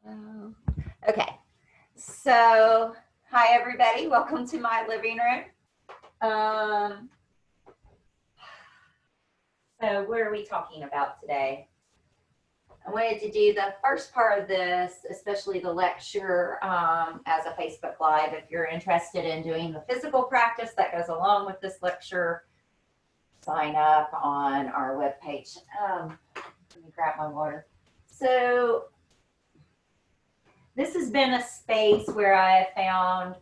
Oh. Okay, so hi everybody, welcome to my living room. So what are we talking about today? I wanted to do the first part of this, especially the lecture, as a Facebook Live. If you're interested in doing the physical practice that goes along with this lecture, sign up on our webpage. Let me grab my water. So this has been a space where I have found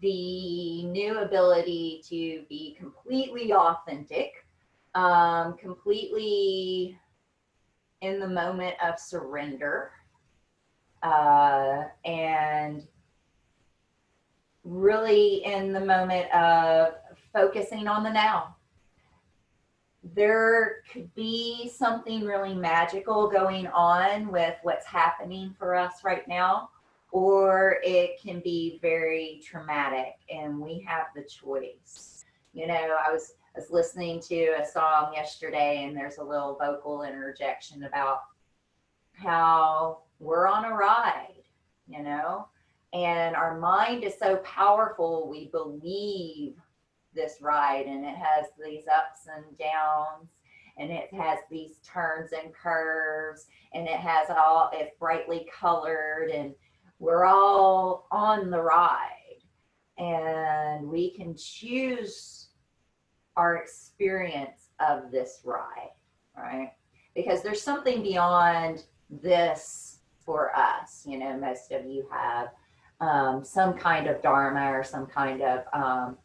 the new ability to be completely authentic, completely in the moment of surrender, and really in the moment of focusing on the now. There could be something really magical going on with what's happening for us right now, or it can be very traumatic, and we have the choice. You know, I was listening to a song yesterday, and there's a little vocal interjection about how we're on a ride, you know, and our mind is so powerful, we believe this ride, and it has these ups and downs, and it has these turns and curves, and it's brightly colored, and we're all on the ride, and we can choose our experience of this ride, right? Because there's something beyond this for us. You know, most of you have some kind of dharma or some kind of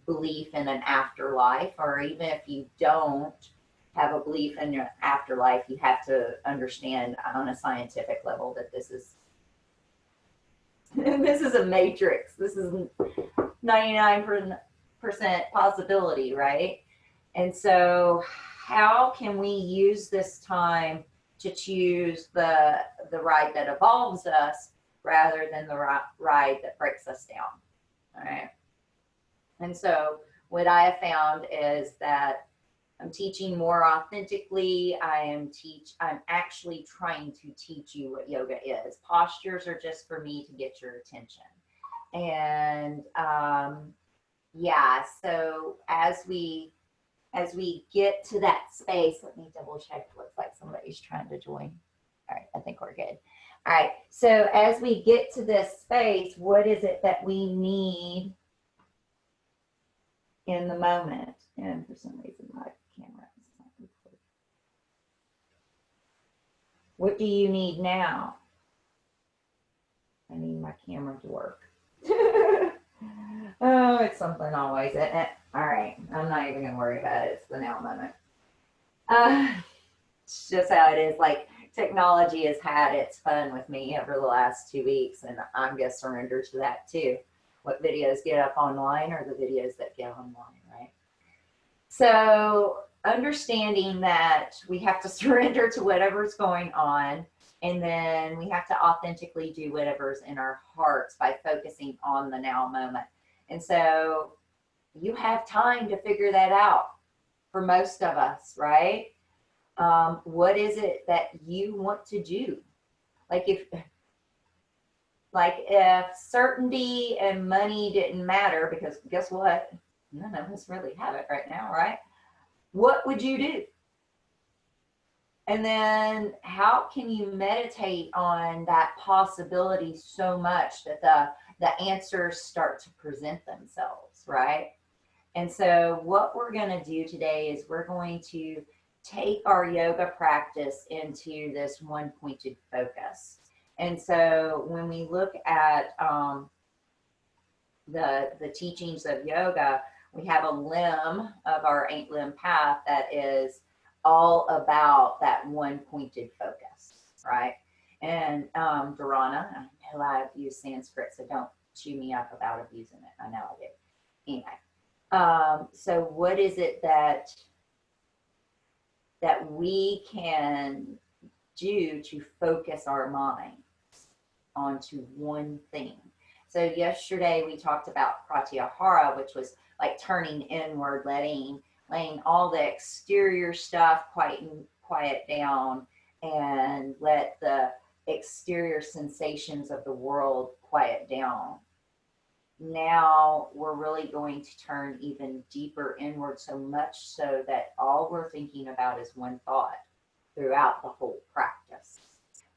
belief in an afterlife, or even if you don't have a belief in your afterlife, you have to understand on a scientific level that this is a matrix. This is 99% possibility, right? And so how can we use this time to choose the ride that evolves us rather than the ride that breaks us down? All right. And so what I have found is that I'm teaching more authentically. I'm actually trying to teach you what yoga is. Postures are just for me to get your attention. And yeah, so as we get to that space, let me double check. Looks like somebody's trying to join. All right, I think we're good. All right, so as we get to this space, what is it that we need in the moment? And for some reason, my camera is not recording. What do you need now? I need my camera to work. Oh, it's something always, isn't it? All right, I'm not even gonna worry about it. It's the now moment. It's just how it is. Like, technology has had its fun with me over the last 2 weeks, and I'm gonna surrender to that too. What videos get up online are the videos that get online, right? So understanding that we have to surrender to whatever's going on, and then we have to authentically do whatever's in our hearts by focusing on the now moment. And so you have time to figure that out for most of us, right? What is it that you want to do? Like if certainty and money didn't matter, because guess what? None of us really have it right now, right? What would you do? And then how can you meditate on that possibility so much that the answers start to present themselves, right? And so what we're going to do today is we're going to take our yoga practice into this one pointed focus. And so when we look at the teachings of yoga, we have a limb of our 8-limb path that is all about that one pointed focus, right? And Dharana, I know I've used Sanskrit, so don't chew me up about abusing it. I know I did. Anyway, so what is it that we can do to focus our minds onto one thing? So yesterday we talked about pratyahara, which was like turning inward, letting all the exterior stuff quiet down, and let the exterior sensations of the world quiet down. Now we're really going to turn even deeper inward, so much so that all we're thinking about is one thought throughout the whole practice.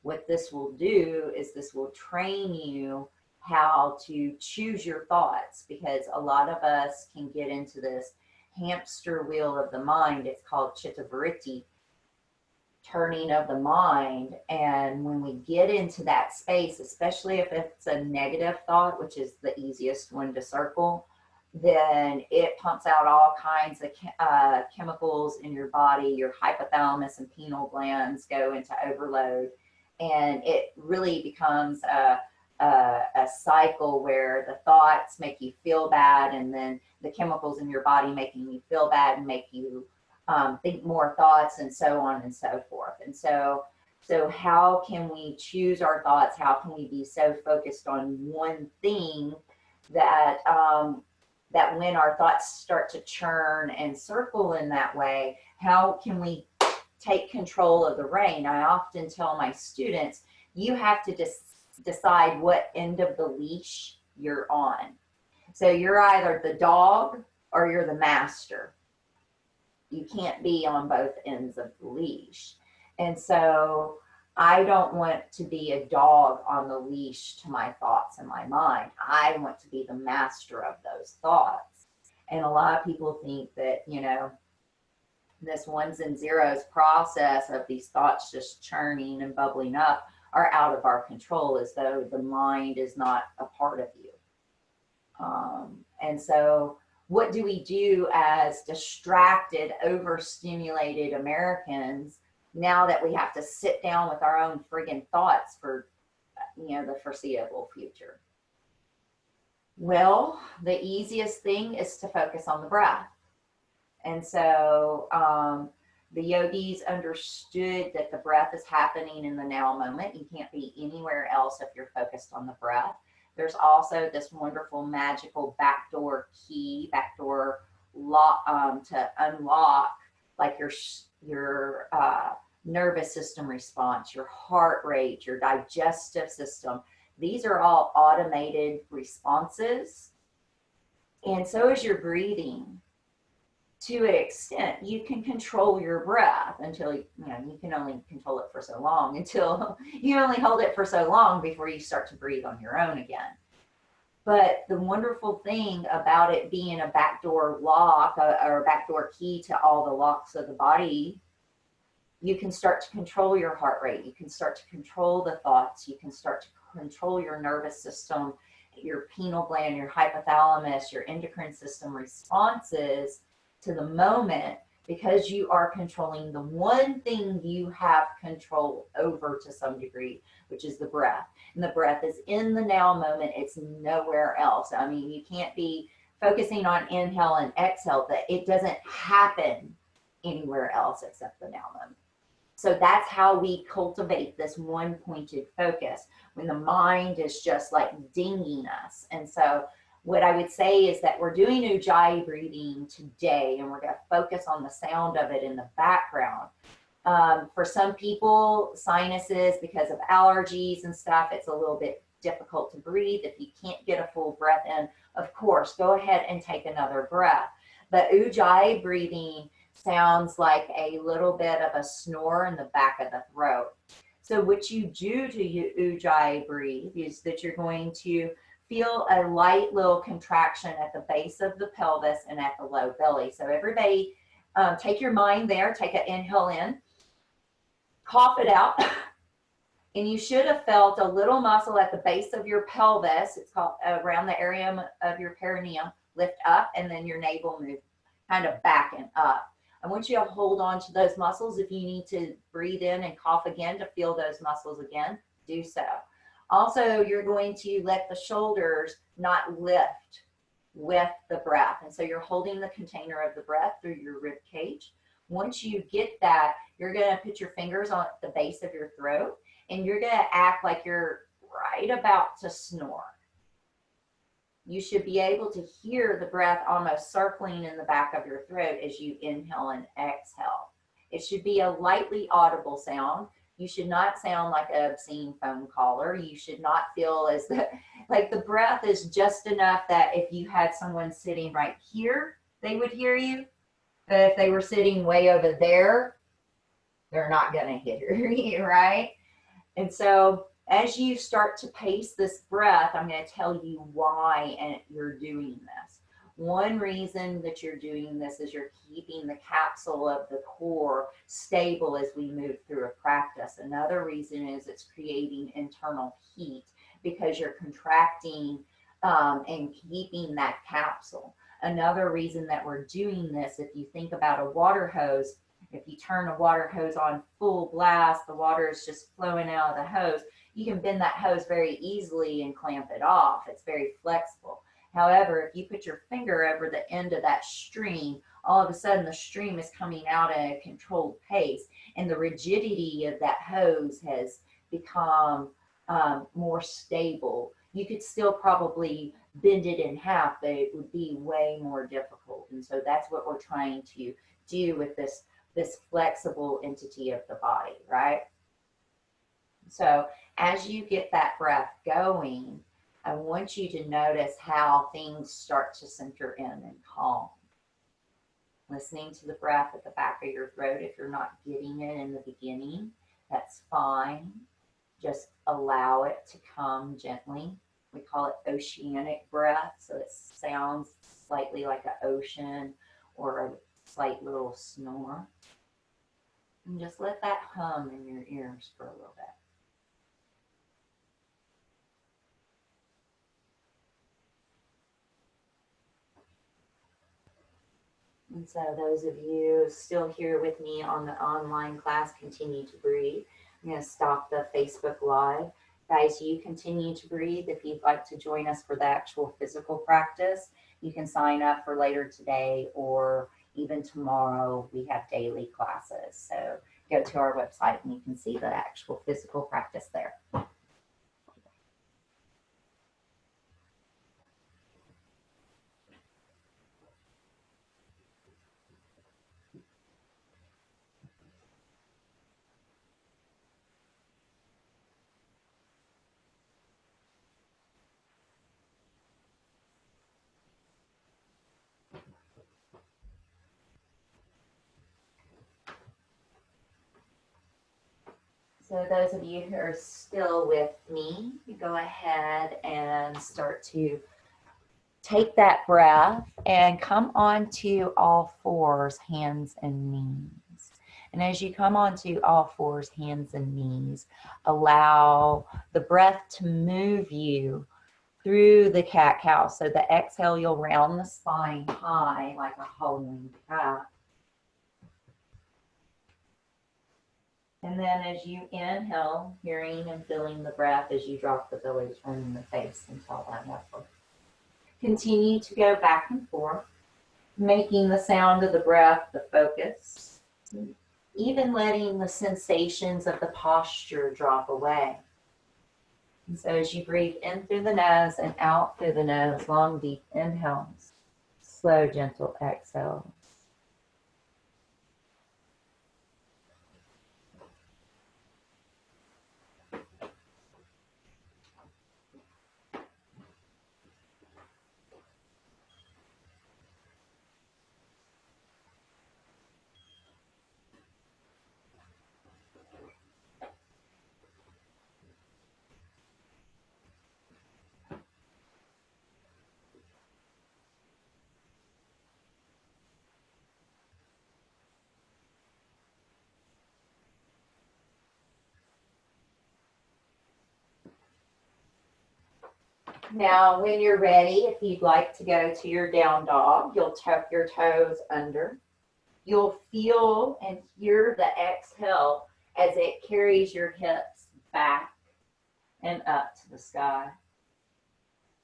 What this will do is this will train you how to choose your thoughts, because a lot of us can get into this hamster wheel of the mind. It's called chittavritti, turning of the mind. And when we get into that space, especially if it's a negative thought, which is the easiest one to circle, then it pumps out all kinds of chemicals in your body. Your hypothalamus and pineal glands go into overload, and it really becomes a cycle where the thoughts make you feel bad, and then the chemicals in your body making you feel bad and make you think more thoughts, and so on and so forth. And so how can we choose our thoughts? How can we be so focused on one thing that that when our thoughts start to churn and circle in that way, how can we take control of the rein? I often tell my students, you have to decide what end of the leash you're on. So you're either the dog or you're the master. You can't be on both ends of the leash. And so I don't want to be a dog on the leash to my thoughts and my mind. I want to be the master of those thoughts. And a lot of people think that, you know, this ones and zeros process of these thoughts just churning and bubbling up are out of our control, as though the mind is not a part of you. And so what do we do as distracted, overstimulated Americans now that we have to sit down with our own friggin' thoughts for, you know, the foreseeable future? Well, the easiest thing is to focus on the breath. And so the yogis understood that the breath is happening in the now moment. You can't be anywhere else if you're focused on the breath. There's also this wonderful magical backdoor key, backdoor lock, to unlock like your nervous system response, your heart rate, your digestive system. These are all automated responses. And so is your breathing. To an extent, you can control your breath until, you know, you can only control it for so long, until you only hold it for so long before you start to breathe on your own again. But the wonderful thing about it being a backdoor lock or a backdoor key to all the locks of the body, you can start to control your heart rate. You can start to control the thoughts. You can start to control your nervous system, your pineal gland, your hypothalamus, your endocrine system responses to the moment, because you are controlling the one thing you have control over to some degree, which is the breath. And the breath is in the now moment. It's nowhere else. I mean, you can't be focusing on inhale and exhale. That it doesn't happen anywhere else except the now moment. So that's how we cultivate this one pointed focus when the mind is just like dinging us. And so what I would say is that we're doing Ujjayi breathing today, and we're going to focus on the sound of it in the background. For some people, sinuses, because of allergies and stuff, it's a little bit difficult to breathe. If you can't get a full breath in, of course, go ahead and take another breath. But Ujjayi breathing sounds like a little bit of a snore in the back of the throat. So what you do to Ujjayi breathe is that you're going to feel a light little contraction at the base of the pelvis and at the low belly. So everybody, take your mind there, take an inhale in, cough it out, and you should have felt a little muscle at the base of your pelvis. It's called around the area of your perineum, lift up, and then your navel move kind of back and up. I want you to hold on to those muscles. If you need to breathe in and cough again to feel those muscles again, do so. Also, you're going to let the shoulders not lift with the breath. And so you're holding the container of the breath through your rib cage. Once you get that, you're going to put your fingers on the base of your throat, and you're going to act like you're right about to snore. You should be able to hear the breath almost circling in the back of your throat as you inhale and exhale. It should be a lightly audible sound. You should not sound like an obscene phone caller. You should not feel as like the breath is just enough that if you had someone sitting right here, they would hear you. But if they were sitting way over there, they're not going to hear you, right? And so as you start to pace this breath, I'm going to tell you why and you're doing this. One reason that you're doing this is you're keeping the capsule of the core stable as we move through a practice. Another reason is it's creating internal heat because you're contracting and keeping that capsule. Another reason that we're doing this, if you think about a water hose, if you turn a water hose on full blast, the water is just flowing out of the hose. You can bend that hose very easily and clamp it off. It's very flexible. However, if you put your finger over the end of that stream, all of a sudden the stream is coming out at a controlled pace, and the rigidity of that hose has become more stable. You could still probably bend it in half, but it would be way more difficult. And so that's what we're trying to do with this flexible entity of the body, right? So as you get that breath going, I want you to notice how things start to center in and calm. Listening to the breath at the back of your throat. If you're not getting it in the beginning, that's fine. Just allow it to come gently. We call it oceanic breath, so it sounds slightly like an ocean or a slight little snore. And just let that hum in your ears for a little bit. And so those of you still here with me on the online class, continue to breathe. I'm going to stop the Facebook Live. Guys, you continue to breathe. If you'd like to join us for the actual physical practice, you can sign up for later today or even tomorrow. We have daily classes. So go to our website and you can see the actual physical practice there. So those of you who are still with me, you go ahead and start to take that breath and come onto all fours, hands and knees. And as you come onto all fours, hands and knees, allow the breath to move you through the cat-cow. So the exhale, you'll round the spine high like a holding cat. And then as you inhale, hearing and feeling the breath as you drop the belly, turning the face and fall down upward. Continue to go back and forth, making the sound of the breath the focus, even letting the sensations of the posture drop away. And so as you breathe in through the nose and out through the nose, long, deep inhales, slow, gentle exhales. Now, when you're ready, if you'd like to go to your down dog, you'll tuck your toes under. You'll feel and hear the exhale as it carries your hips back and up to the sky.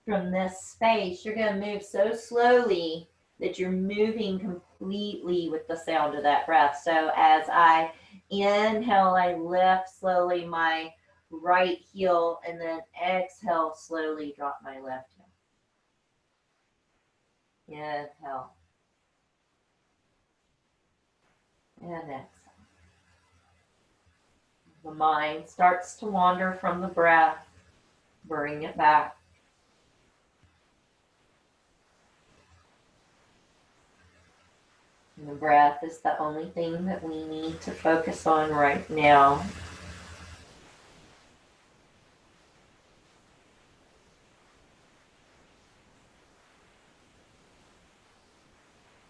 From this space, you're going to move so slowly that you're moving completely with the sound of that breath. So as I inhale, I lift slowly my right heel, and then exhale, slowly drop my left heel. Inhale. And exhale. The mind starts to wander from the breath. Bring it back. And the breath is the only thing that we need to focus on right now.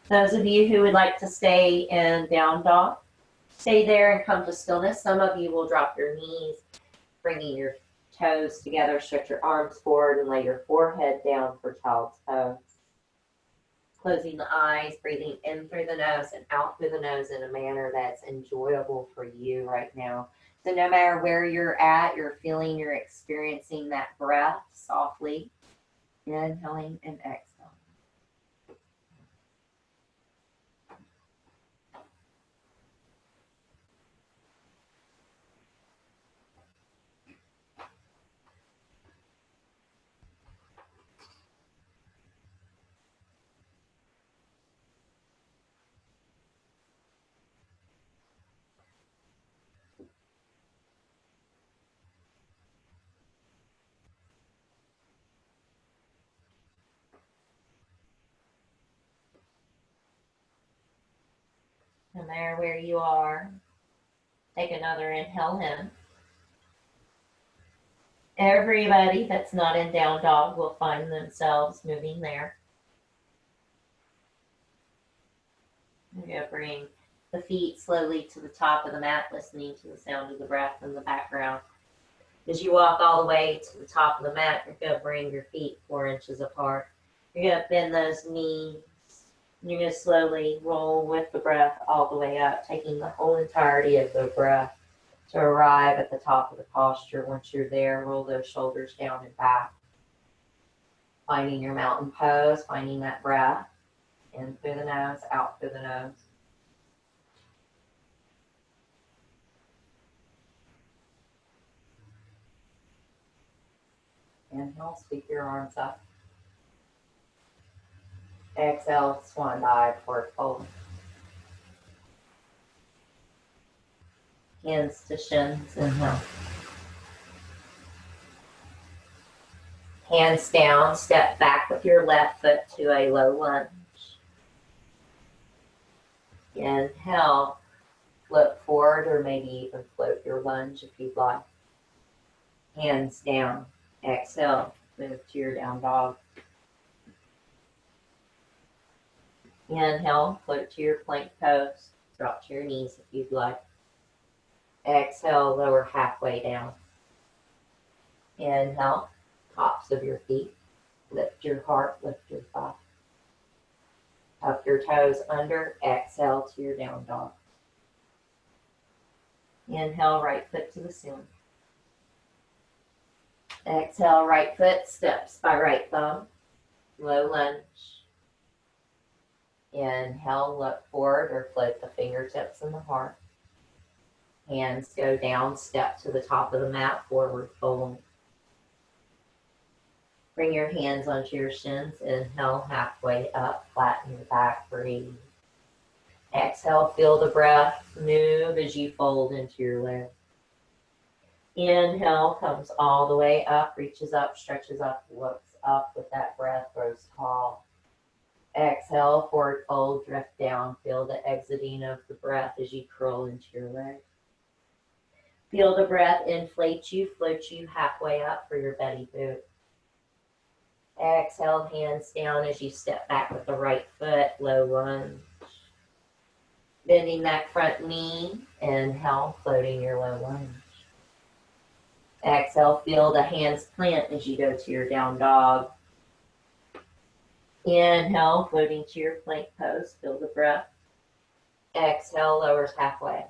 Those of you who would like to stay in down dog, stay there and come to stillness. Some of you will drop your knees, bringing your toes together, stretch your arms forward, and lay your forehead down for child's pose. Closing the eyes, breathing in through the nose and out through the nose in a manner that's enjoyable for you right now. So no matter where you're at, you're feeling, you're experiencing that breath softly, inhaling and exhaling. No matter where you are, take another inhale in. Everybody that's not in down dog will find themselves moving there. You're going to bring the feet slowly to the top of the mat, listening to the sound of the breath in the background. As you walk all the way to the top of the mat, you're going to bring your feet 4 inches apart. You're going to bend those knees. You're going to slowly roll with the breath all the way up, taking the whole entirety of the breath to arrive at the top of the posture. Once you're there, roll those shoulders down and back. Finding your mountain pose, finding that breath. In through the nose, out through the nose. Inhale, sweep your arms up. Exhale, swan dive, forward fold. Hands to shins, inhale. Hands down, step back with your left foot to a low lunge. Inhale, float forward or maybe even float your lunge if you'd like. Hands down. Exhale, move to your down dog. Inhale, float to your plank pose. Drop to your knees if you'd like. Exhale, lower halfway down. Inhale, tops of your feet. Lift your heart, lift your thigh. Tuck your toes under. Exhale to your down dog. Inhale, right foot to the ceiling. Exhale, right foot steps by right thumb. Low lunge. Inhale, look forward or float the fingertips in the heart. Hands go down, step to the top of the mat, forward fold. Bring your hands onto your shins. Inhale, halfway up, flatten your back, breathe. Exhale, feel the breath move as you fold into your legs. Inhale comes all the way up, reaches up, stretches up, looks up with that breath, grows tall. Exhale, forward fold, drift down. Feel the exiting of the breath as you curl into your legs. Feel the breath inflate you, float you halfway up for your belly boot. Exhale, hands down as you step back with the right foot, low lunge. Bending that front knee, inhale, floating your low lunge. Exhale, feel the hands plant as you go to your down dog. Inhale, floating to your plank pose, feel the breath. Exhale, lowers halfway.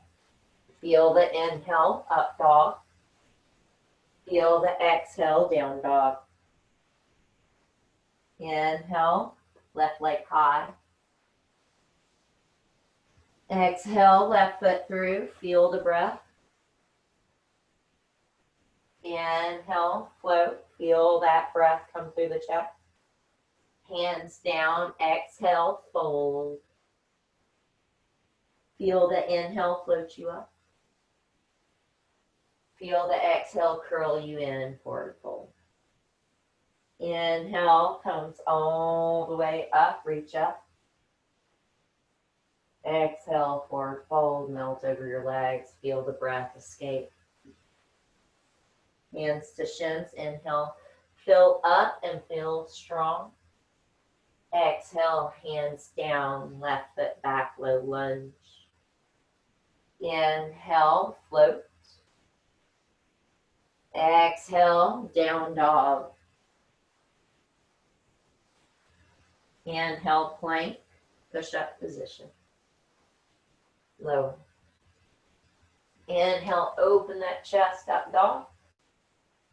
Feel the inhale, up dog. Feel the exhale, down dog. Inhale, left leg high. Exhale, left foot through, feel the breath. Inhale, float, feel that breath come through the chest. Hands down, exhale, fold. Feel the inhale float you up. Feel the exhale curl you in, forward fold. Inhale comes all the way up, reach up. Exhale, forward fold, melt over your legs. Feel the breath escape. Hands to shins. Inhale, fill up and feel strong. Exhale, hands down, left foot back, low lunge. Inhale, float. Exhale, down dog. Inhale, plank, push up position. Lower. Inhale, open that chest, up dog.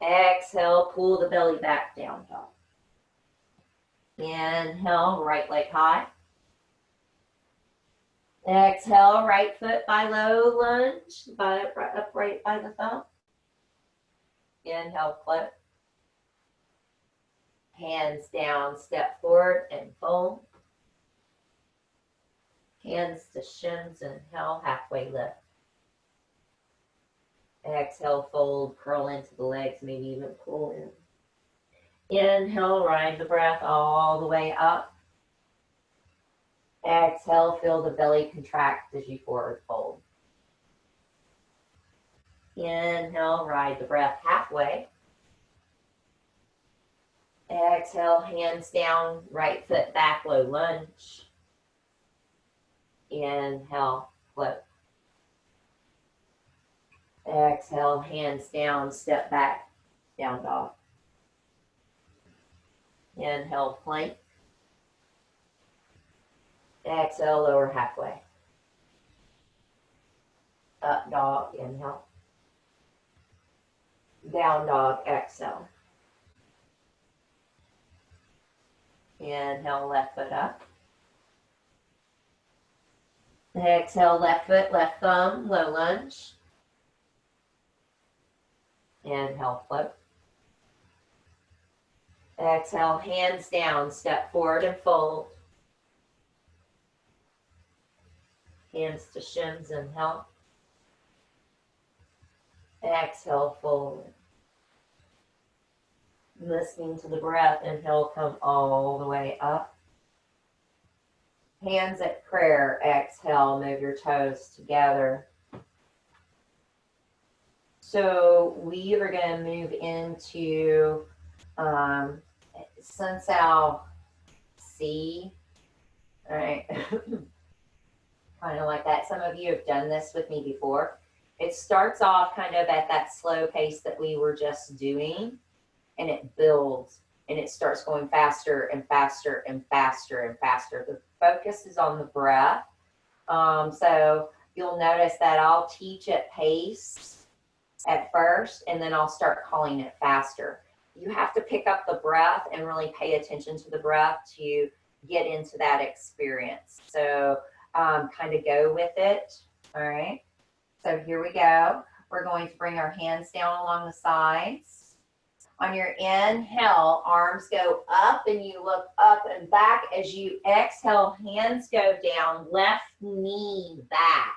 Exhale, pull the belly back, down dog. Inhale, right leg high. Exhale, right foot by low lunge, upright by the thumb. Inhale, float. Hands down, step forward and fold. Hands to shins, inhale, halfway lift. Exhale, fold, curl into the legs, maybe even pull in. Inhale, ride the breath all the way up. Exhale, feel the belly contract as you forward fold. Inhale, ride the breath halfway. Exhale, hands down, right foot back, low lunge. Inhale, float. Exhale, hands down, step back, down dog. Inhale, plank. Exhale, lower halfway. Up dog, inhale. Down dog, exhale. Inhale, left foot up. Exhale, left foot, left thumb, low lunge. Inhale, float. Exhale, hands down, step forward and fold. Hands to shins, inhale. Exhale, forward. Listening to the breath, inhale, come all the way up. Hands at prayer, exhale, move your toes together. So we are going to move into Sun Sao C. All right. Kind of like that. Some of you have done this with me before. It starts off kind of at that slow pace that we were just doing, and it builds, and it starts going faster and faster and faster and faster. The focus is on the breath. So you'll notice that I'll teach at pace at first, and then I'll start calling it faster. You have to pick up the breath and really pay attention to the breath to get into that experience. So kind of go with it. All right. So here we go. We're going to bring our hands down along the sides. On your inhale, arms go up and you look up and back. As you exhale, hands go down, left knee back.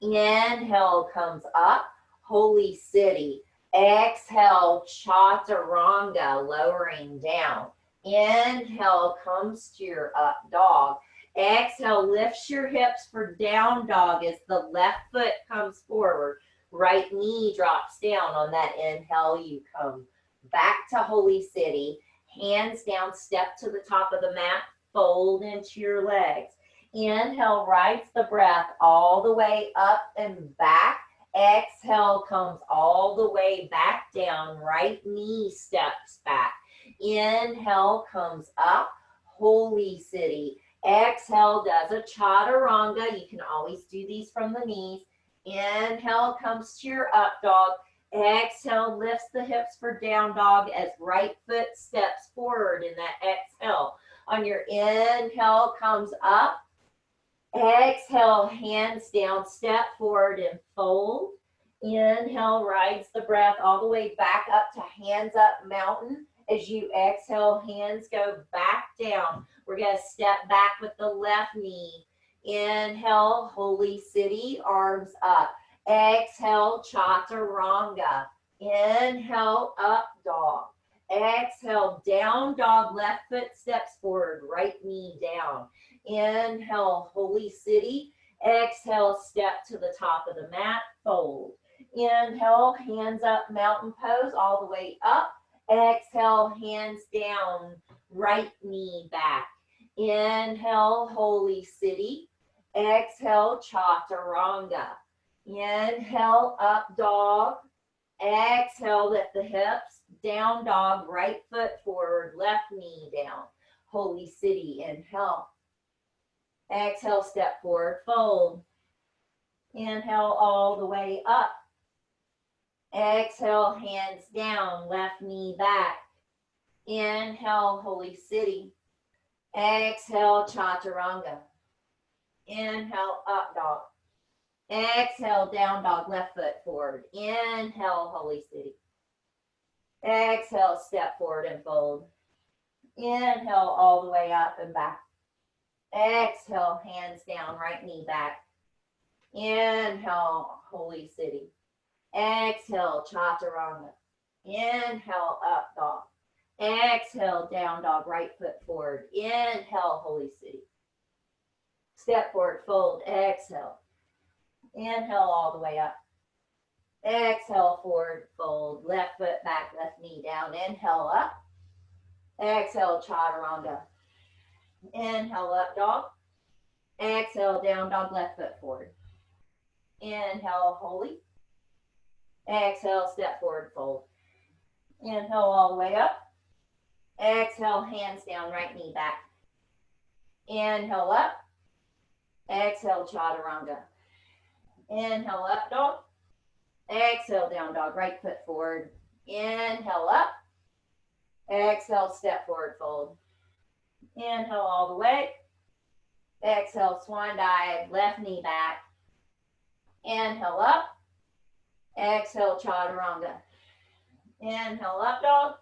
Inhale comes up, holy city. Exhale, chaturanga, lowering down. Inhale comes to your up dog. Exhale, lifts your hips for down dog as the left foot comes forward. Right knee drops down. On that inhale, you come back to holy city. Hands down, step to the top of the mat, fold into your legs. Inhale, rides the breath all the way up and back. Exhale comes all the way back down. Right knee steps back. Inhale comes up, holy city. Exhale does a chaturanga. You can always do these from the knees. Inhale comes to your up dog. Exhale lifts the hips for down dog as right foot steps forward in that exhale. On your inhale comes up. Exhale, hands down, step forward and fold. Inhale, rides the breath all the way back up to hands up mountain. As you exhale, hands go back down. We're going to step back with the left knee. Inhale, holy city, arms up. Exhale, chaturanga. Inhale, up dog. Exhale, down dog. Left foot steps forward, right knee down. Inhale, holy city. Exhale, step to the top of the mat, fold. Inhale, hands up, mountain pose, all the way up. Exhale, hands down, right knee back. Inhale, holy city. Exhale, chaturanga. Inhale, up dog. Exhale, lift the hips. Down dog, right foot forward, left knee down. Holy city, inhale. Exhale, step forward, fold. Inhale all the way up. Exhale, hands down, left knee back. Inhale, holy city. Exhale, chaturanga. Inhale, up dog. Exhale, down dog, left foot forward. Inhale, holy city. Exhale, step forward and fold. Inhale all the way up and back. Exhale, hands down, right knee back. Inhale, holy city. Exhale, chaturanga. Inhale, up dog. Exhale, down dog, right foot forward. Inhale, holy city. Step forward, fold, exhale. Inhale all the way up. Exhale, forward, fold. Left foot back, left knee down. Inhale up. Exhale, chaturanga. Inhale, up dog. Exhale, down dog, left foot forward. Inhale, holy. Exhale, step forward, fold. Inhale all the way up. Exhale, hands down, right knee back. Inhale up. Exhale, chaturanga. Inhale, up dog. Exhale, down dog, right foot forward. Inhale, up. Exhale, step forward, fold. Inhale all the way. Exhale, swan dive, left knee back. Inhale up. Exhale, chaturanga. Inhale, up dog.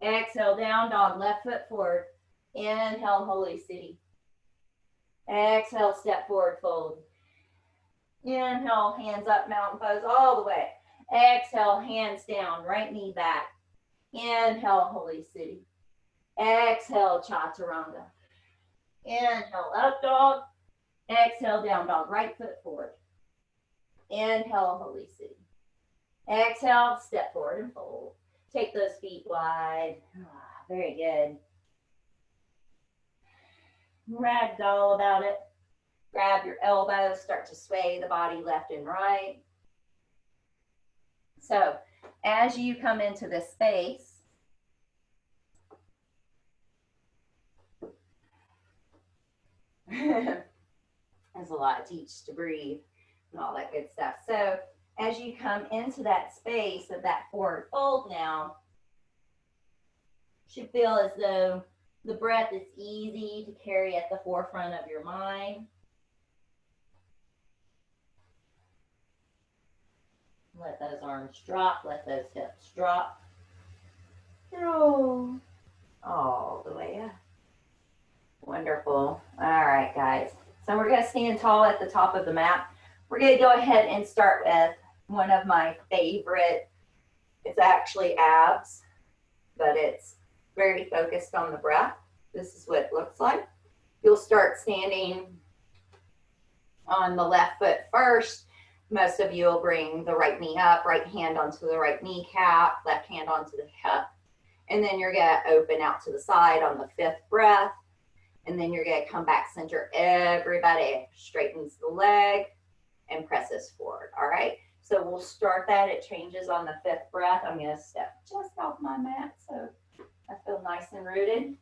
Exhale, down dog, left foot forward. Inhale, holy city. Exhale, step forward, fold. Inhale, hands up, mountain pose all the way. Exhale, hands down, right knee back. Inhale, holy city. Exhale, chaturanga. Inhale, up dog. Exhale, down dog, right foot forward. Inhale, holy city. Exhale, step forward and fold. Take those feet wide. Very good. Ragdoll about it. Grab your elbows, start to sway the body left and right. So as you come into this space, there's a lot to teach to breathe and all that good stuff. So as you come into that space of that forward fold now, you should feel as though the breath is easy to carry at the forefront of your mind. Let those arms drop, let those hips drop. Roll all the way up. Wonderful. All right, guys. So we're going to stand tall at the top of the mat. We're going to go ahead and start with one of my favorite. It's actually abs, but it's very focused on the breath. This is what it looks like. You'll start standing on the left foot first. Most of you will bring the right knee up, right hand onto the right kneecap, left hand onto the hip. And then you're going to open out to the side on the fifth breath. And then you're going to come back center. Everybody straightens the leg and presses forward. All right. So we'll start that. It changes on the fifth breath. I'm going to step just off my mat so I feel nice and rooted.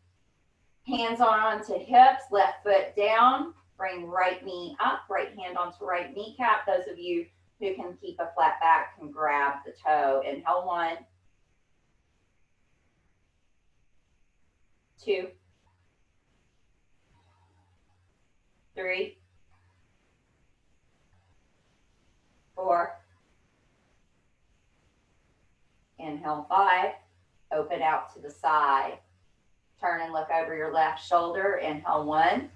Hands onto hips, left foot down. Bring right knee up, right hand onto right kneecap. Those of you who can keep a flat back can grab the toe. Inhale, 1, 2, 3, 4. Inhale, 5. Open out to the side. Turn and look over your left shoulder. Inhale, 1,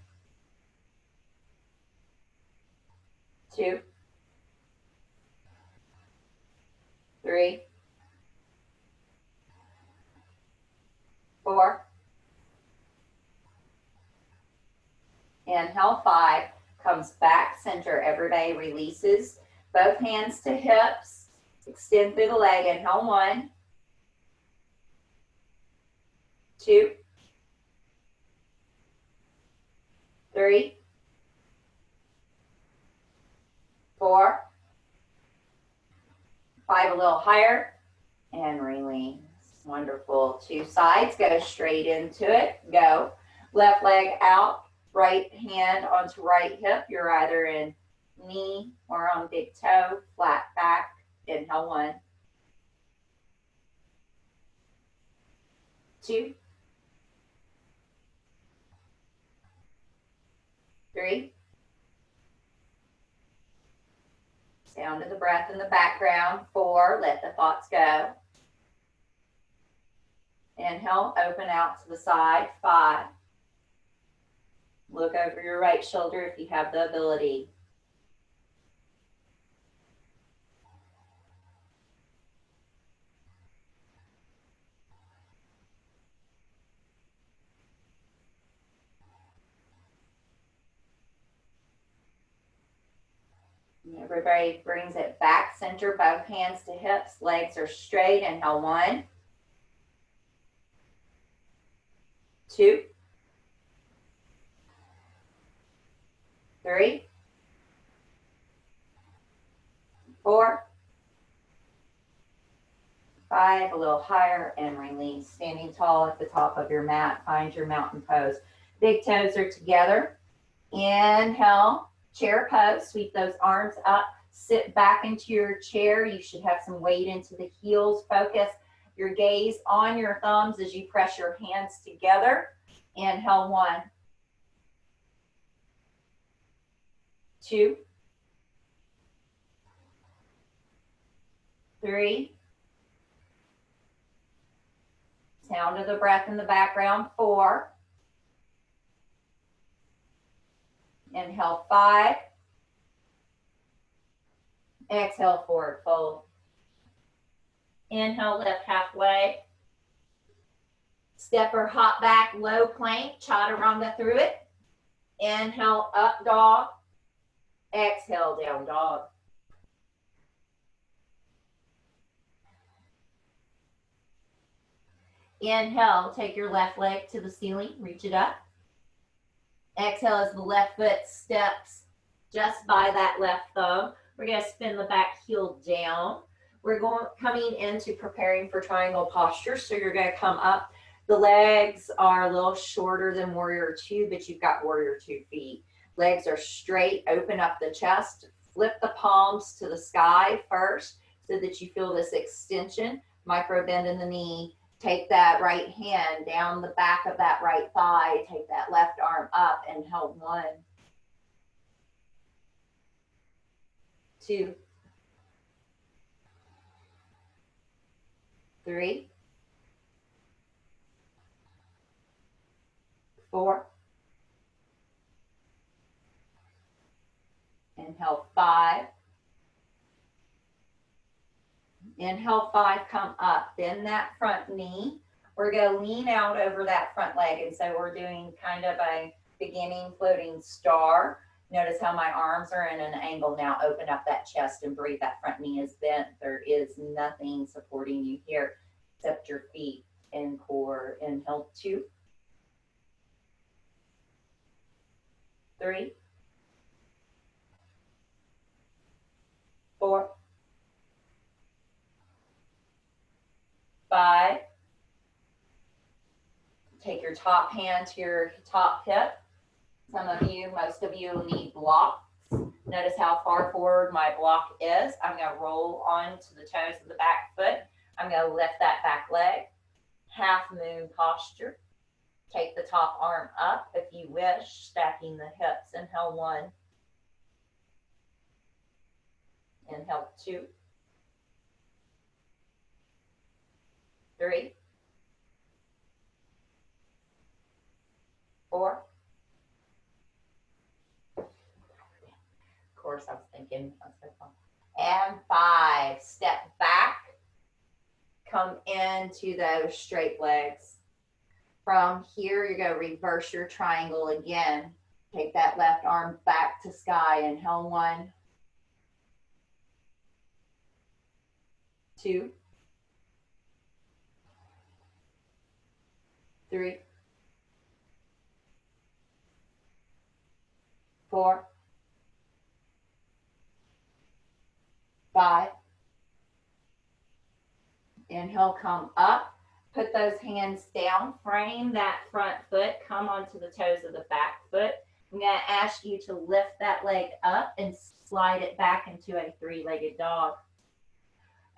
2, 3, 4. Inhale, 5. Comes back center. Everybody releases both hands to hips. Extend through the leg. Inhale, 1, 2, 3, 4, 5, a little higher, and release. Wonderful. 2 sides. Go straight into it. Go. Left leg out. Right hand onto right hip. You're either in knee or on big toe. Flat back. Inhale, 1, 2, 3. Sound of the breath in the background. 4. Let the thoughts go. Inhale, open out to the side. 5. Look over your right shoulder if you have the ability. Everybody brings it back center, both hands to hips, legs are straight. Inhale, 1, 2, 3, 4, 5, a little higher, and release. Standing tall at the top of your mat, find your mountain pose. Big toes are together. Inhale, chair pose. Sweep those arms up. Sit back into your chair. You should have some weight into the heels. Focus your gaze on your thumbs as you press your hands together. Inhale, 1, 2, 3. Sound of the breath in the background. 4. Inhale, 5. Exhale, forward fold. Inhale, lift halfway. Step or hop back, low plank, chaturanga through it. Inhale, up dog. Exhale, down dog. Inhale, take your left leg to the ceiling, reach it up. Exhale as the left foot steps just by that left thumb. We're going to spin the back heel down. We're coming into preparing for triangle posture. So you're going to come up. The legs are a little shorter than warrior 2, but you've got warrior 2 feet. Legs are straight. Open up the chest. Flip the palms to the sky first so that you feel this extension. Micro bend in the knee. Take that right hand down the back of that right thigh. Take that left arm up and hold 1, 2, 3, 4. Inhale, 5. Inhale, 5, come up. Bend that front knee. We're going to lean out over that front leg. And so we're doing kind of a beginning floating star. Notice how my arms are in an angle now. Open up that chest and breathe. That front knee is bent. There is nothing supporting you here except your feet and core. Inhale, 2, 3, 4, 5. Take your top hand to your top hip. Some of you, most of you need blocks. Notice how far forward my block is. I'm going to roll onto the toes of the back foot. I'm going to lift that back leg. Half moon posture. Take the top arm up if you wish, stacking the hips. Inhale, 1. Inhale, 2, 3, 4. Of course, I was thinking, and 5. Step back, Come into those straight legs. From here, you're going to reverse your triangle again. Take that left arm back to sky. Inhale, 1, 2, 3, 4, 5. Inhale, come up. Put those hands down. Frame that front foot. Come onto the toes of the back foot. I'm going to ask you to lift that leg up and slide it back into a 3-legged dog.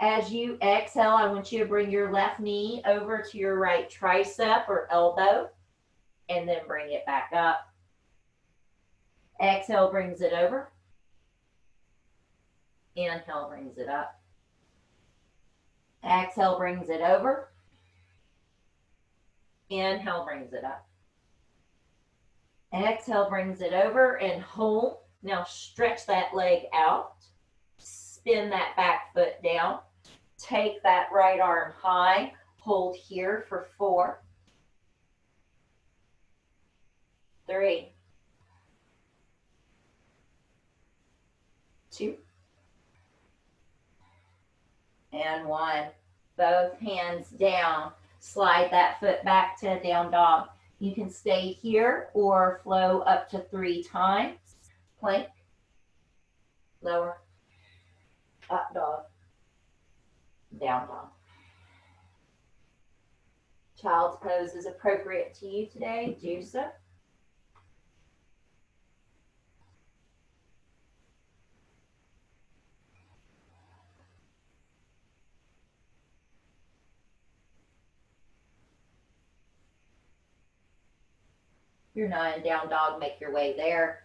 As you exhale, I want you to bring your left knee over to your right tricep or elbow, and then bring it back up. Exhale brings it over. Inhale brings it up. Exhale brings it over. Inhale brings it up. Exhale brings it over and hold. Now stretch that leg out. Spin that back foot down. Take that right arm high. Hold here for 4, 3, 2, and 1. Both hands down. Slide that foot back to a down dog. You can stay here or flow up to 3 times. Plank, lower, up dog, down dog. Child's pose is appropriate to you today. Do so. If you're not in down dog, make your way there.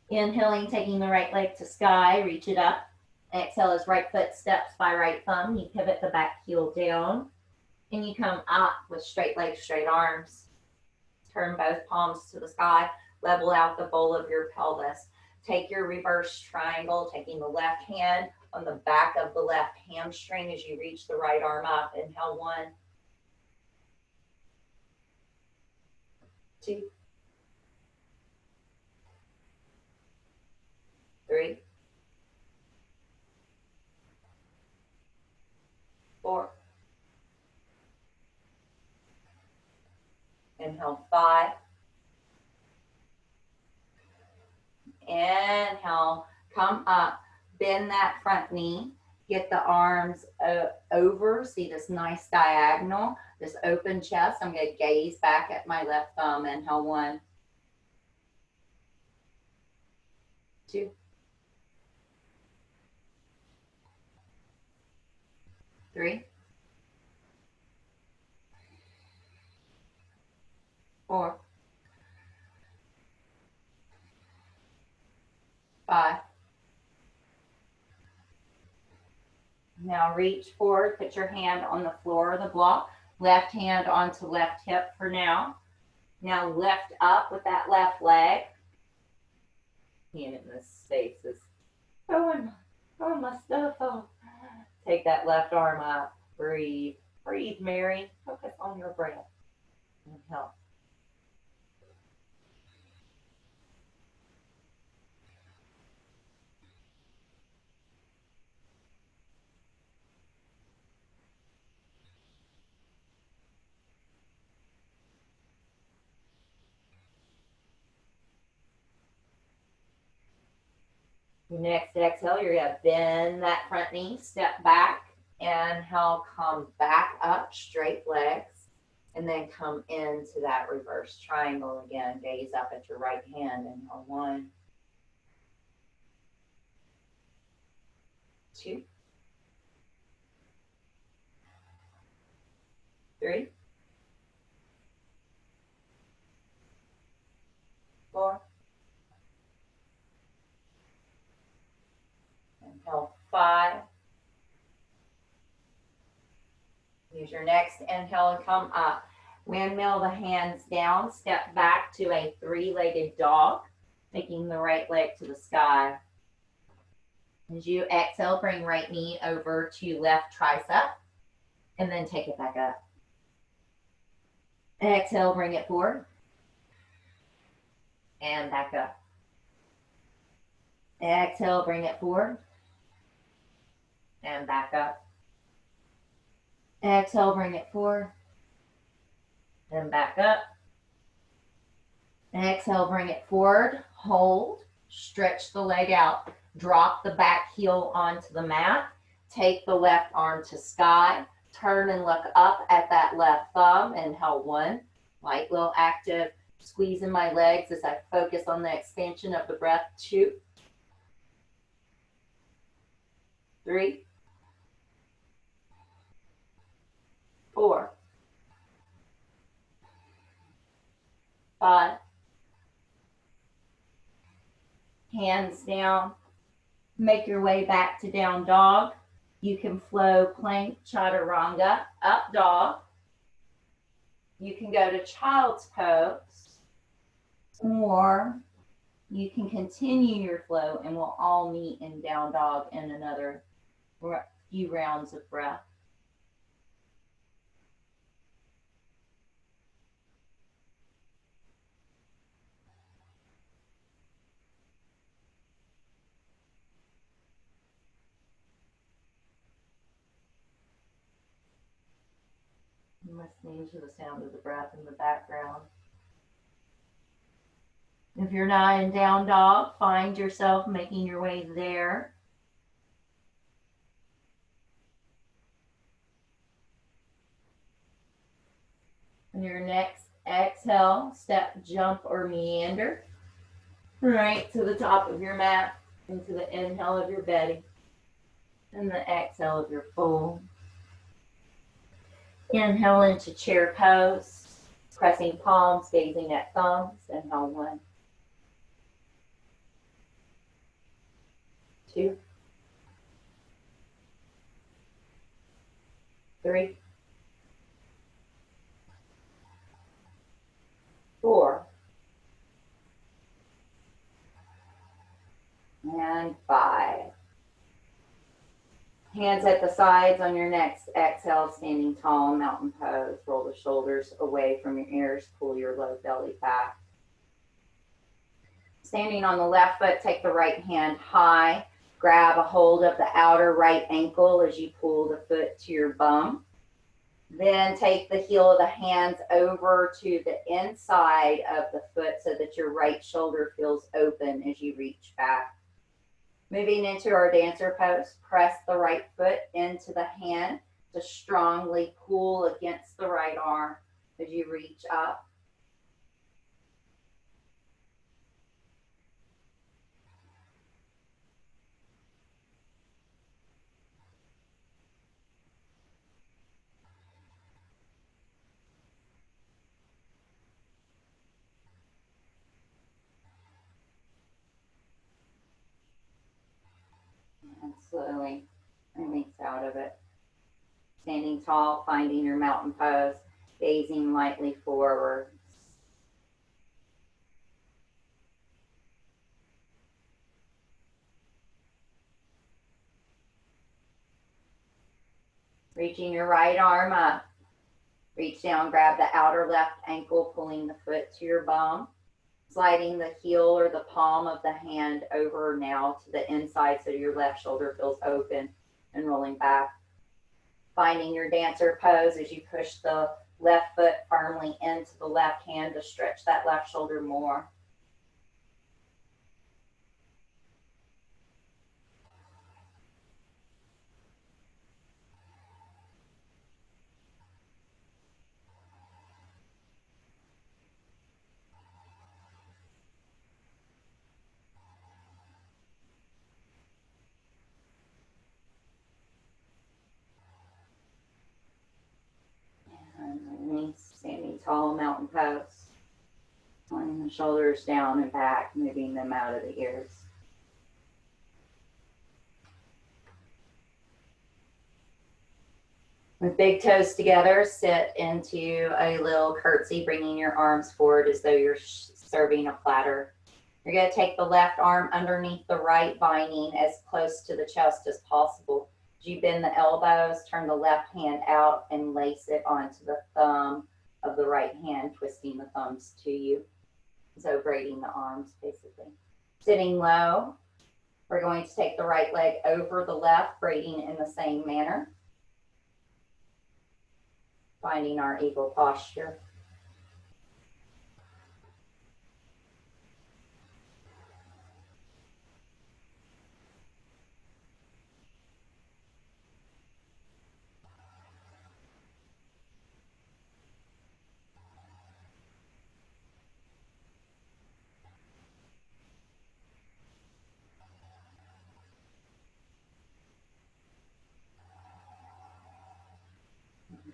Inhaling, taking the right leg to sky, reach it up. Exhale as right foot steps by right thumb. You pivot the back heel down. And you come up with straight legs, straight arms. Turn both palms to the sky. Level out the bowl of your pelvis. Take your reverse triangle, taking the left hand on the back of the left hamstring as you reach the right arm up. Inhale, 1, 2, 3, 4. Inhale, 5. Inhale, come up. Bend that front knee. Get the arms over. See this nice diagonal, this open chest. I'm going to gaze back at my left thumb. Inhale, 1, 2, 3, 4, 5. Now reach forward, put your hand on the floor of the block, left hand onto left hip for now. Now lift up with that left leg. Hand in this space is throwing my stuff off. Take that left arm up. Breathe. Breathe, Merri. Focus on your breath. Inhale. Next exhale, you're going to bend that front knee, step back. Inhale, come back up, straight legs. And then come into that reverse triangle again. Gaze up at your right hand. Inhale, 1, 2, 3, 4. Inhale, 5. Use your next inhale and come up. Windmill the hands down. Step back to a 3-legged dog. Taking the right leg to the sky. As you exhale, bring right knee over to left tricep and then take it back up. Exhale, bring it forward and back up. Exhale, bring it forward and back up. Exhale, bring it forward and back up. Exhale, bring it forward, hold, stretch the leg out, drop the back heel onto the mat, take the left arm to sky, turn and look up at that left thumb. Inhale, 1, light, little active squeeze in my legs as I focus on the expansion of the breath. 2, 3, 4, 5, hands down. Make your way back to down dog. You can flow plank, chaturanga, up dog. You can go to child's pose, or you can continue your flow and we'll all meet in down dog in another few rounds of breath. Listening to the sound of the breath in the background. If you're not in down dog, find yourself making your way there. On your next exhale, step, jump, or meander right to the top of your mat, into the inhale of your belly, and the exhale of your full. Inhale into chair pose, pressing palms, gazing at thumbs. Inhale, 1, 2, 3, 4, and 5. Hands at the sides. On your next exhale, standing tall, mountain pose. Roll the shoulders away from your ears. Pull your low belly back. Standing on the left foot, take the right hand high. Grab a hold of the outer right ankle as you pull the foot to your bum. Then take the heel of the hands over to the inside of the foot so that your right shoulder feels open as you reach back. Moving into our dancer pose, press the right foot into the hand to strongly pull against the right arm as you reach up. And slowly release out of it. Standing tall, finding your mountain pose, gazing lightly forward. Reaching your right arm up. Reach down, grab the outer left ankle, pulling the foot to your bum. Sliding the heel or the palm of the hand over now to the inside so your left shoulder feels open, and rolling back. Finding your dancer pose as you push the left foot firmly into the left hand to stretch that left shoulder more. Standing tall, mountain pose. Pulling the shoulders down and back, moving them out of the ears. With big toes together, sit into a little curtsy, bringing your arms forward as though you're serving a platter. You're going to take the left arm underneath the right, binding as close to the chest as possible. As you bend the elbows, turn the left hand out and lace it onto the thumb of the right hand, twisting the thumbs to you. So braiding the arms, basically. Sitting low, we're going to take the right leg over the left, braiding in the same manner. Finding our eagle posture.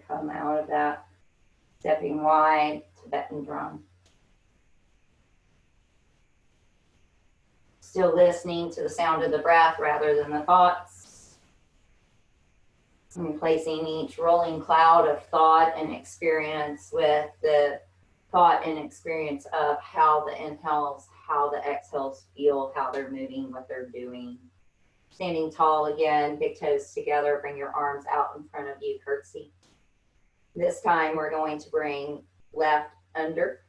Come out of that, stepping wide, Tibetan drum. Still listening to the sound of the breath rather than the thoughts. And placing each rolling cloud of thought and experience with the thought and experience of how the inhales, how the exhales feel, how they're moving, what they're doing. Standing tall again, big toes together, bring your arms out in front of you, curtsy. This time we're going to bring left under.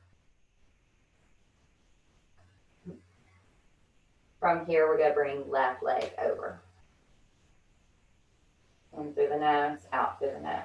From here, we're going to bring left leg over. In through the nose, out through the nose.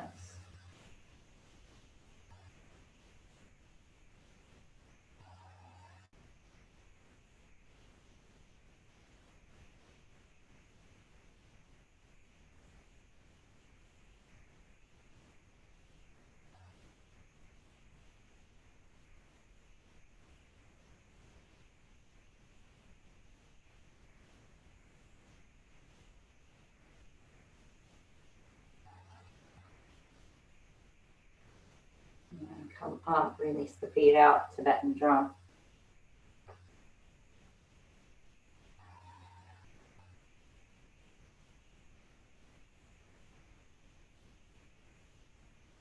Come up, release the feet out, Tibetan drum.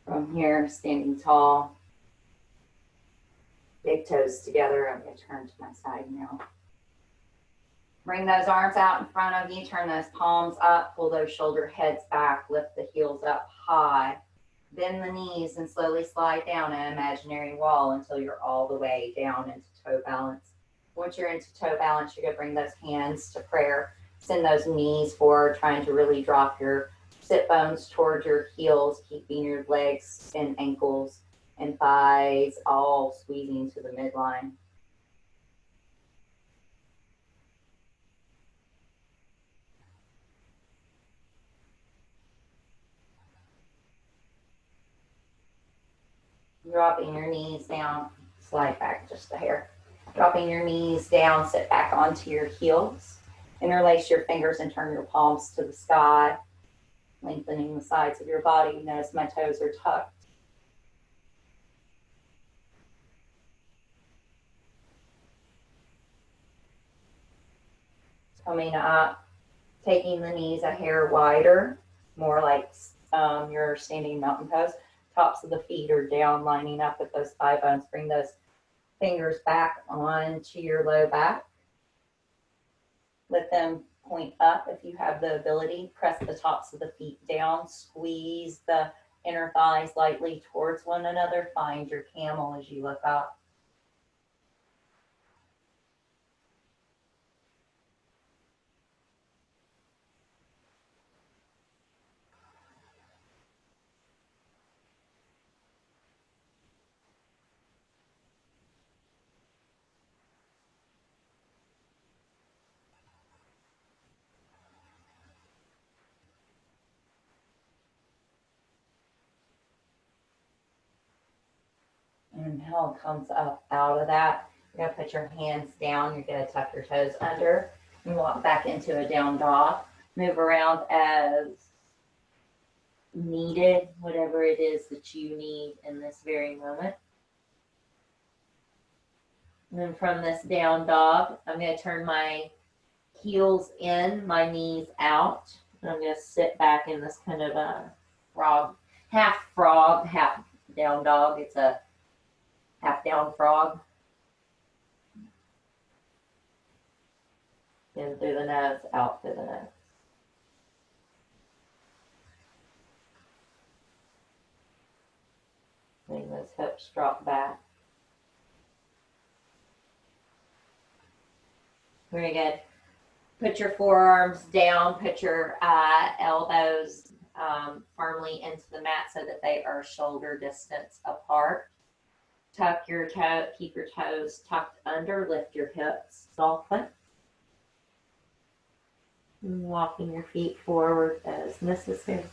From here, standing tall, big toes together. I'm going to turn to my side now. Bring those arms out in front of you, turn those palms up, pull those shoulder heads back, lift the heels up high. Bend the knees and slowly slide down an imaginary wall until you're all the way down into toe balance. Once you're into toe balance, you're going to bring those hands to prayer. Send those knees forward, trying to really drop your sit bones toward your heels, keeping your legs and ankles and thighs all squeezing to the midline. Dropping your knees down, slide back just a hair. Dropping your knees down, sit back onto your heels. Interlace your fingers and turn your palms to the sky, lengthening the sides of your body. Notice my toes are tucked. Coming up, taking the knees a hair wider, more like you're standing mountain pose. Tops of the feet are down, lining up with those thigh bones. Bring those fingers back onto your low back. Let them point up if you have the ability. Press the tops of the feet down. Squeeze the inner thighs lightly towards one another. Find your camel as you look up. Inhale comes up out of that. You're going to put your hands down. You're going to tuck your toes under and walk back into a down dog. Move around as needed, whatever it is that you need in this very moment. And then from this down dog, I'm going to turn my heels in, my knees out. And I'm going to sit back in this kind of a frog, half down dog. It's a half down frog. In through the nose, out through the nose. Letting those hips drop back. Very good. Put your forearms down, put your elbows firmly into the mat so that they are shoulder distance apart. Tuck your toe, keep your toes tucked under, lift your hips softly. And walking your feet forward as necessary.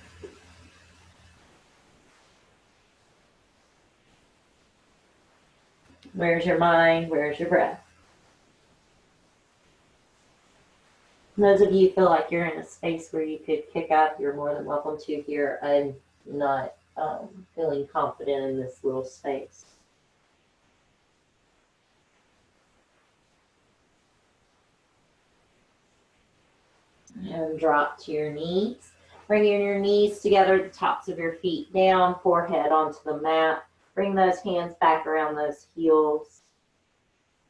Where's your mind? Where's your breath? Those of you who feel like you're in a space where you could kick up, you're more than welcome to here. I'm not feeling confident in this little space. And drop to your knees. Bringing your knees together, the tops of your feet down, forehead onto the mat. Bring those hands back around those heels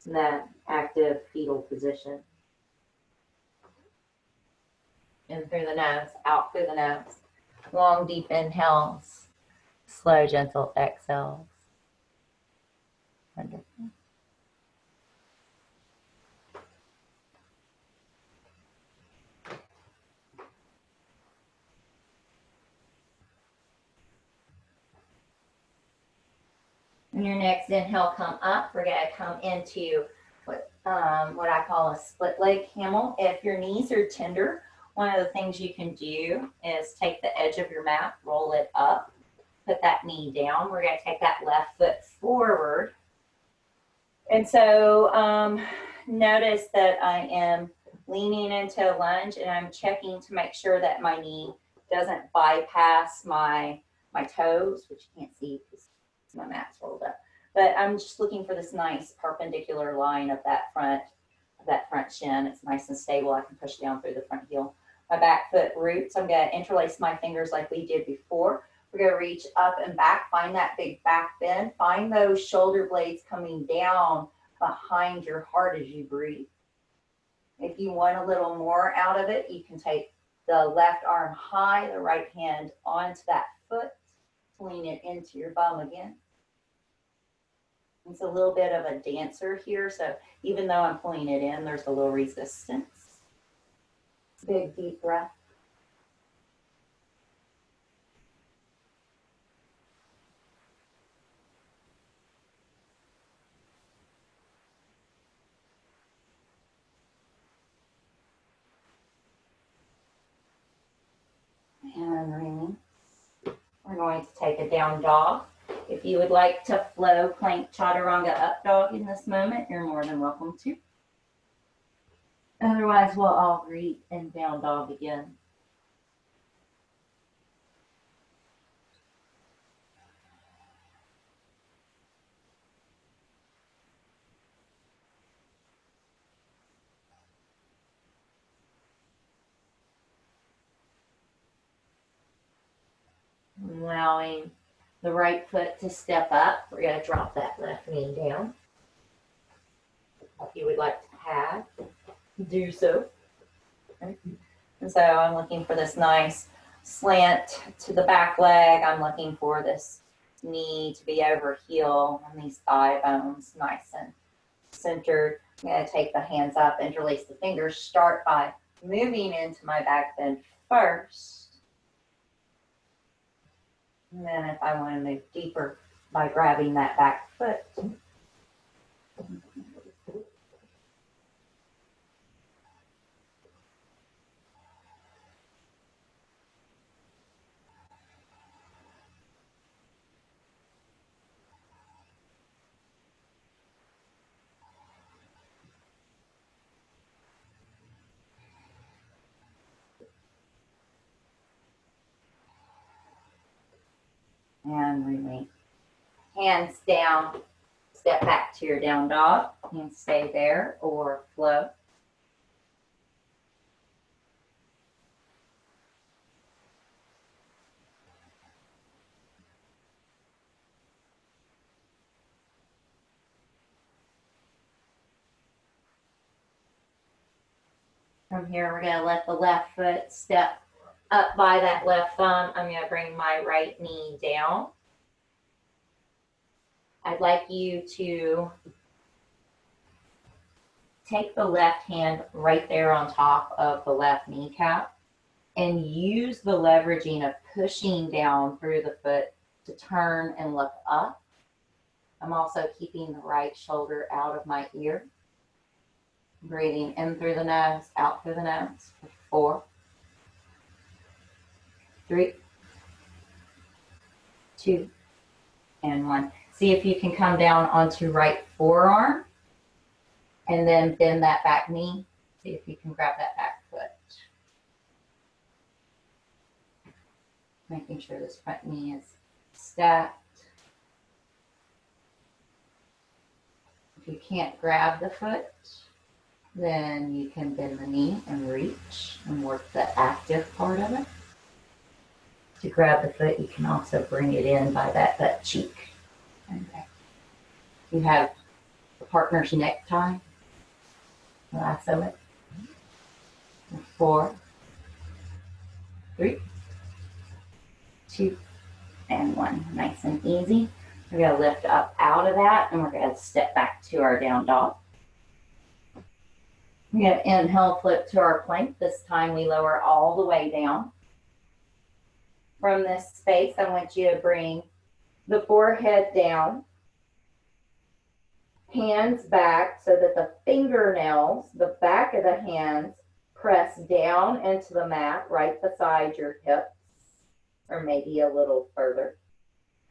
in that active fetal position. In through the nose, out through the nose. Long, deep inhales. Slow, gentle exhales. Wonderful. And your next inhale, come up. We're going to come into what I call a split leg camel. If your knees are tender, one of the things you can do is take the edge of your mat, roll it up, put that knee down. We're going to take that left foot forward. And so notice that I am leaning into a lunge and I'm checking to make sure that my knee doesn't bypass my toes, which you can't see because my mat's rolled up. But I'm just looking for this nice perpendicular line of that front shin. It's nice and stable. I can push down through the front heel. My back foot roots, I'm going to interlace my fingers like we did before. We're going to reach up and back, find that big back bend. Find those shoulder blades coming down behind your heart as you breathe. If you want a little more out of it, you can take the left arm high, the right hand onto that foot, lean it into your bum again. It's a little bit of a dancer here, so even though I'm pulling it in, there's a little resistance. Big, deep breath. And release. We're going to take a down dog. If you would like to flow plank chaturanga up dog in this moment, you're more than welcome to. Otherwise, we'll all greet and down dog again. Allowing the right foot to step up. We're going to drop that left knee down. If you would like to have, do so. Okay. And so I'm looking for this nice slant to the back leg. I'm looking for this knee to be over heel and these thigh bones nice and centered. I'm going to take the hands up, interlace the fingers, start by moving into my back bend first. And then if I want to move deeper by grabbing that back foot. And release. Hands down, step back to your down dog and stay there or flow. From here, we're going to let the left foot step up by that left thumb. I'm going to bring my right knee down. I'd like you to take the left hand right there on top of the left kneecap and use the leveraging of pushing down through the foot to turn and look up. I'm also keeping the right shoulder out of my ear. Breathing in through the nose, out through the nose for 4, 3, 2, and 1. See if you can come down onto right forearm and then bend that back knee. See if you can grab that back foot. Making sure this front knee is stacked. If you can't grab the foot, then you can bend the knee and reach and work the active part of it. To grab the foot, you can also bring it in by that butt cheek. Okay. You have the partner's necktie. Lasso it. 4, 3, 2, and 1. Nice and easy. We're going to lift up out of that, and we're going to step back to our down dog. We're going to inhale, flip to our plank. This time we lower all the way down. From this space, I want you to bring the forehead down, hands back so that the fingernails, the back of the hands, press down into the mat right beside your hips, or maybe a little further.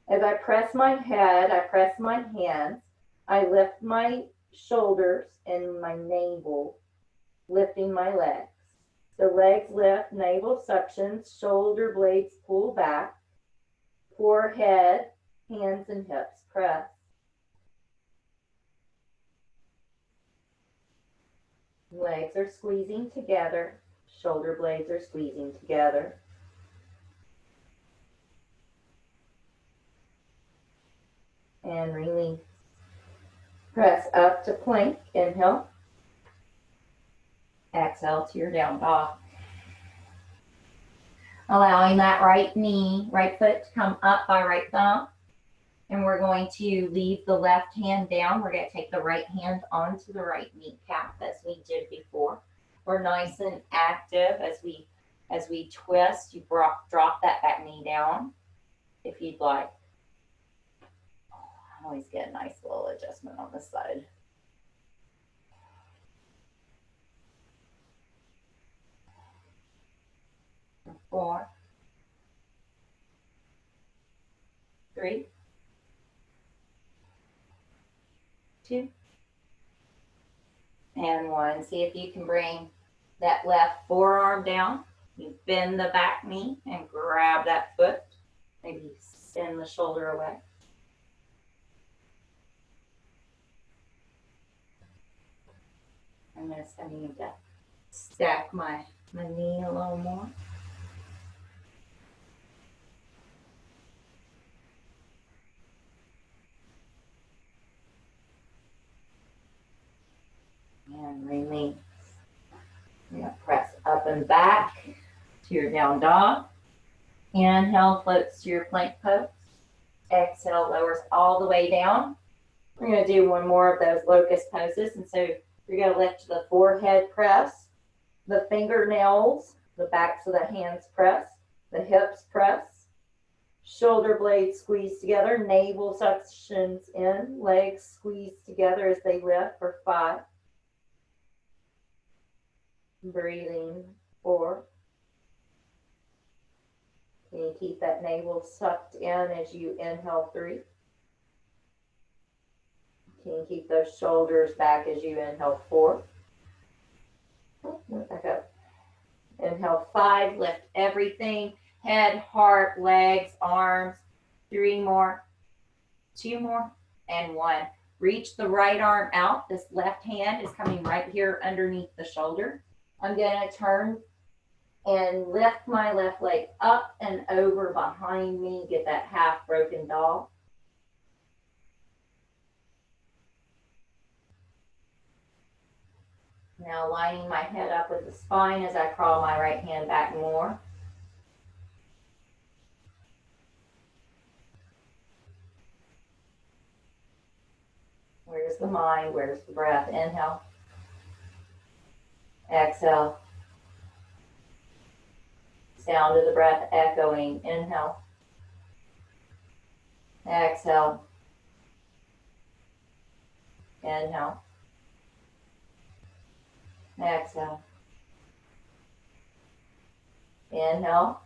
As I press my head, I press my hands, I lift my shoulders and my navel, lifting my legs. The legs lift, navel suctions, shoulder blades pull back, forehead, hands and hips press. Legs are squeezing together, shoulder blades are squeezing together. And release. Press up to plank, inhale. Exhale to your down dog. Allowing that right knee, right foot to come up by right thumb. And we're going to leave the left hand down. We're going to take the right hand onto the right kneecap as we did before. We're nice and active as we twist. You drop that back knee down if you'd like. I always get a nice little adjustment on this side. Four, 3, 2, and 1. See if you can bring that left forearm down. You bend the back knee and grab that foot. Maybe send the shoulder away. I need to stack my knee a little more. And release. You're going to press up and back to your down dog. Inhale, floats to your plank pose. Exhale, lowers all the way down. We're going to do one more of those locust poses. And so you're going to lift the forehead press, the fingernails, the backs of the hands press, the hips press, shoulder blades squeeze together, navel suctions in, legs squeeze together as they lift for 5. Breathing 4. Can you keep that navel sucked in as you inhale 3? Can you keep those shoulders back as you inhale 4? Back up. Inhale 5, lift everything. Head, heart, legs, arms. 3 more. 2 more. And 1. Reach the right arm out. This left hand is coming right here underneath the shoulder. I'm going to turn and lift my left leg up and over behind me. Get that half broken dog. Now lining my head up with the spine as I crawl my right hand back more. Where's the mind? Where's the breath? Inhale. Exhale. Sound of the breath echoing. Inhale. Exhale. Inhale. Exhale. Inhale.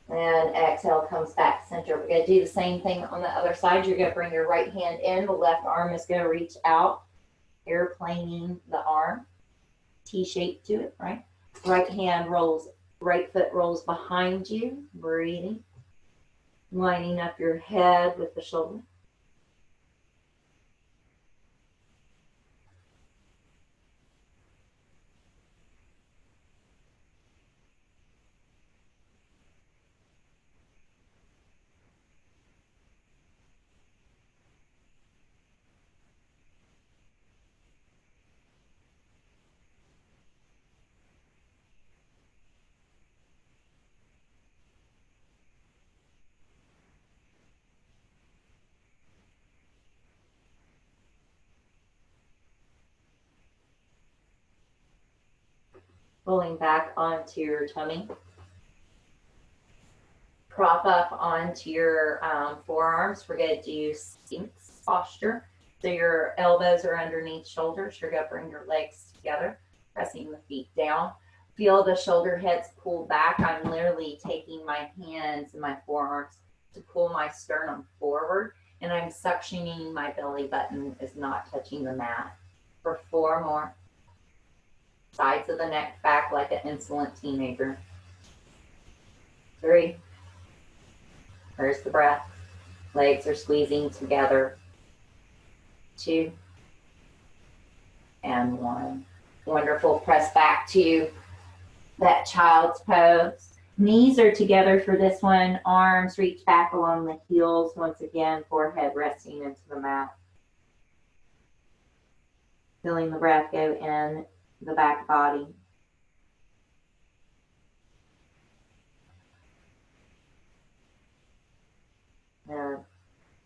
And exhale comes back center. We're going to do the same thing on the other side. You're going to bring your right hand in. The left arm is going to reach out, airplaning the arm, T-shape to it, right? Right hand rolls, right foot rolls behind you, breathing, lining up your head with the shoulder. Pulling back onto your tummy. Prop up onto your forearms. We're going to do Sphinx posture. So your elbows are underneath shoulders. You're going to bring your legs together, pressing the feet down. Feel the shoulder heads pull back. I'm literally taking my hands and my forearms to pull my sternum forward, and I'm suctioning my belly button is not touching the mat. For 4 more. Sides of the neck back like an insolent teenager. 3. Where's the breath? Legs are squeezing together. 2. And 1. Wonderful. Press back to that child's pose. Knees are together for this one. Arms reach back along the heels. Once again, forehead resting into the mat. Feeling the breath go in the back body. And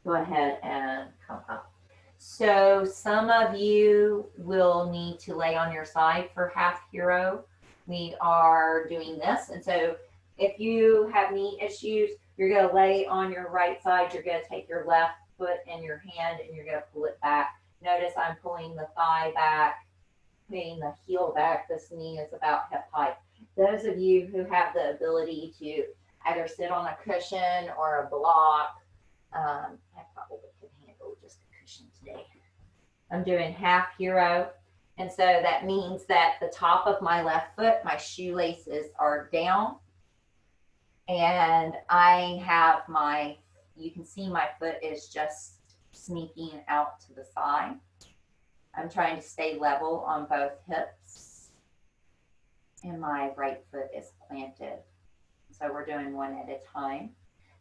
go ahead and come up. So some of you will need to lay on your side for half hero. We are doing this. And so if you have knee issues, you're going to lay on your right side. You're going to take your left foot in your hand and you're going to pull it back. Notice I'm pulling the thigh back, putting the heel back. This knee is about hip height. Those of you who have the ability to either sit on a cushion or a block, I probably could handle just a cushion today. I'm doing half hero. And so that means that the top of my left foot, my shoelaces are down. And I have you can see my foot is just sneaking out to the side. I'm trying to stay level on both hips. And my right foot is planted. So we're doing one at a time.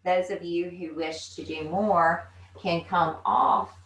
Those of you who wish to do more can come off.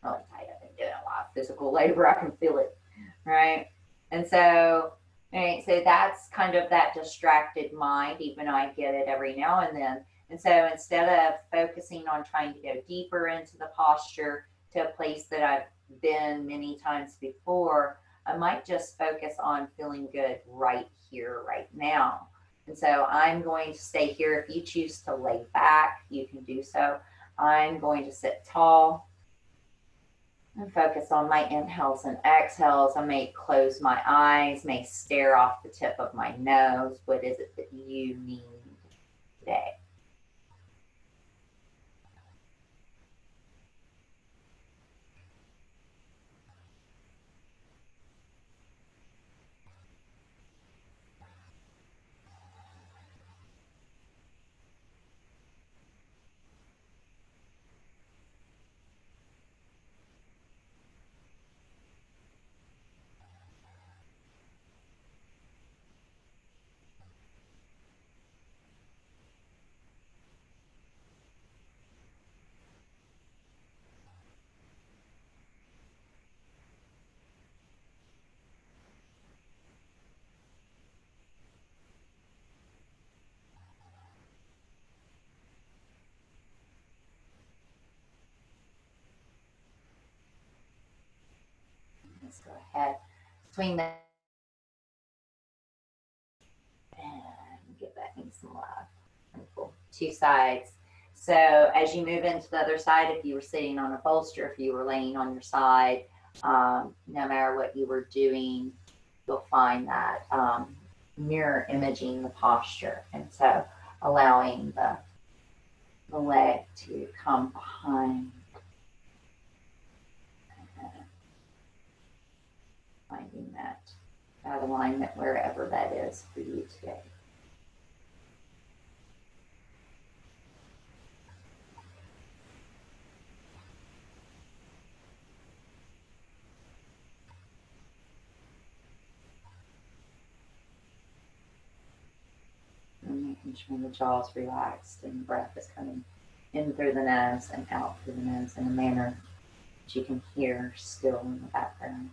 Really tight. I've been doing a lot of physical labor. I can feel it, right? And so, right, so that's kind of that distracted mind. Even I get it every now and then. And so instead of focusing on trying to go deeper into the posture to a place that I've been many times before, I might just focus on feeling good right here, right now. And so I'm going to stay here. If you choose to lay back, you can do so. I'm going to sit tall and focus on my inhales and exhales. I may close my eyes, may stare off the tip of my nose. What is it that you need today? between the and give that knee some love. Wonderful. Two sides. So as you move into the other side, if you were sitting on a bolster, if you were laying on your side, no matter what you were doing, you'll find that mirror imaging the posture. And so allowing the leg to come behind, finding that alignment wherever that is for you today. And making sure the jaw's relaxed and the breath is coming in through the nose and out through the nose in a manner that you can hear still in the background.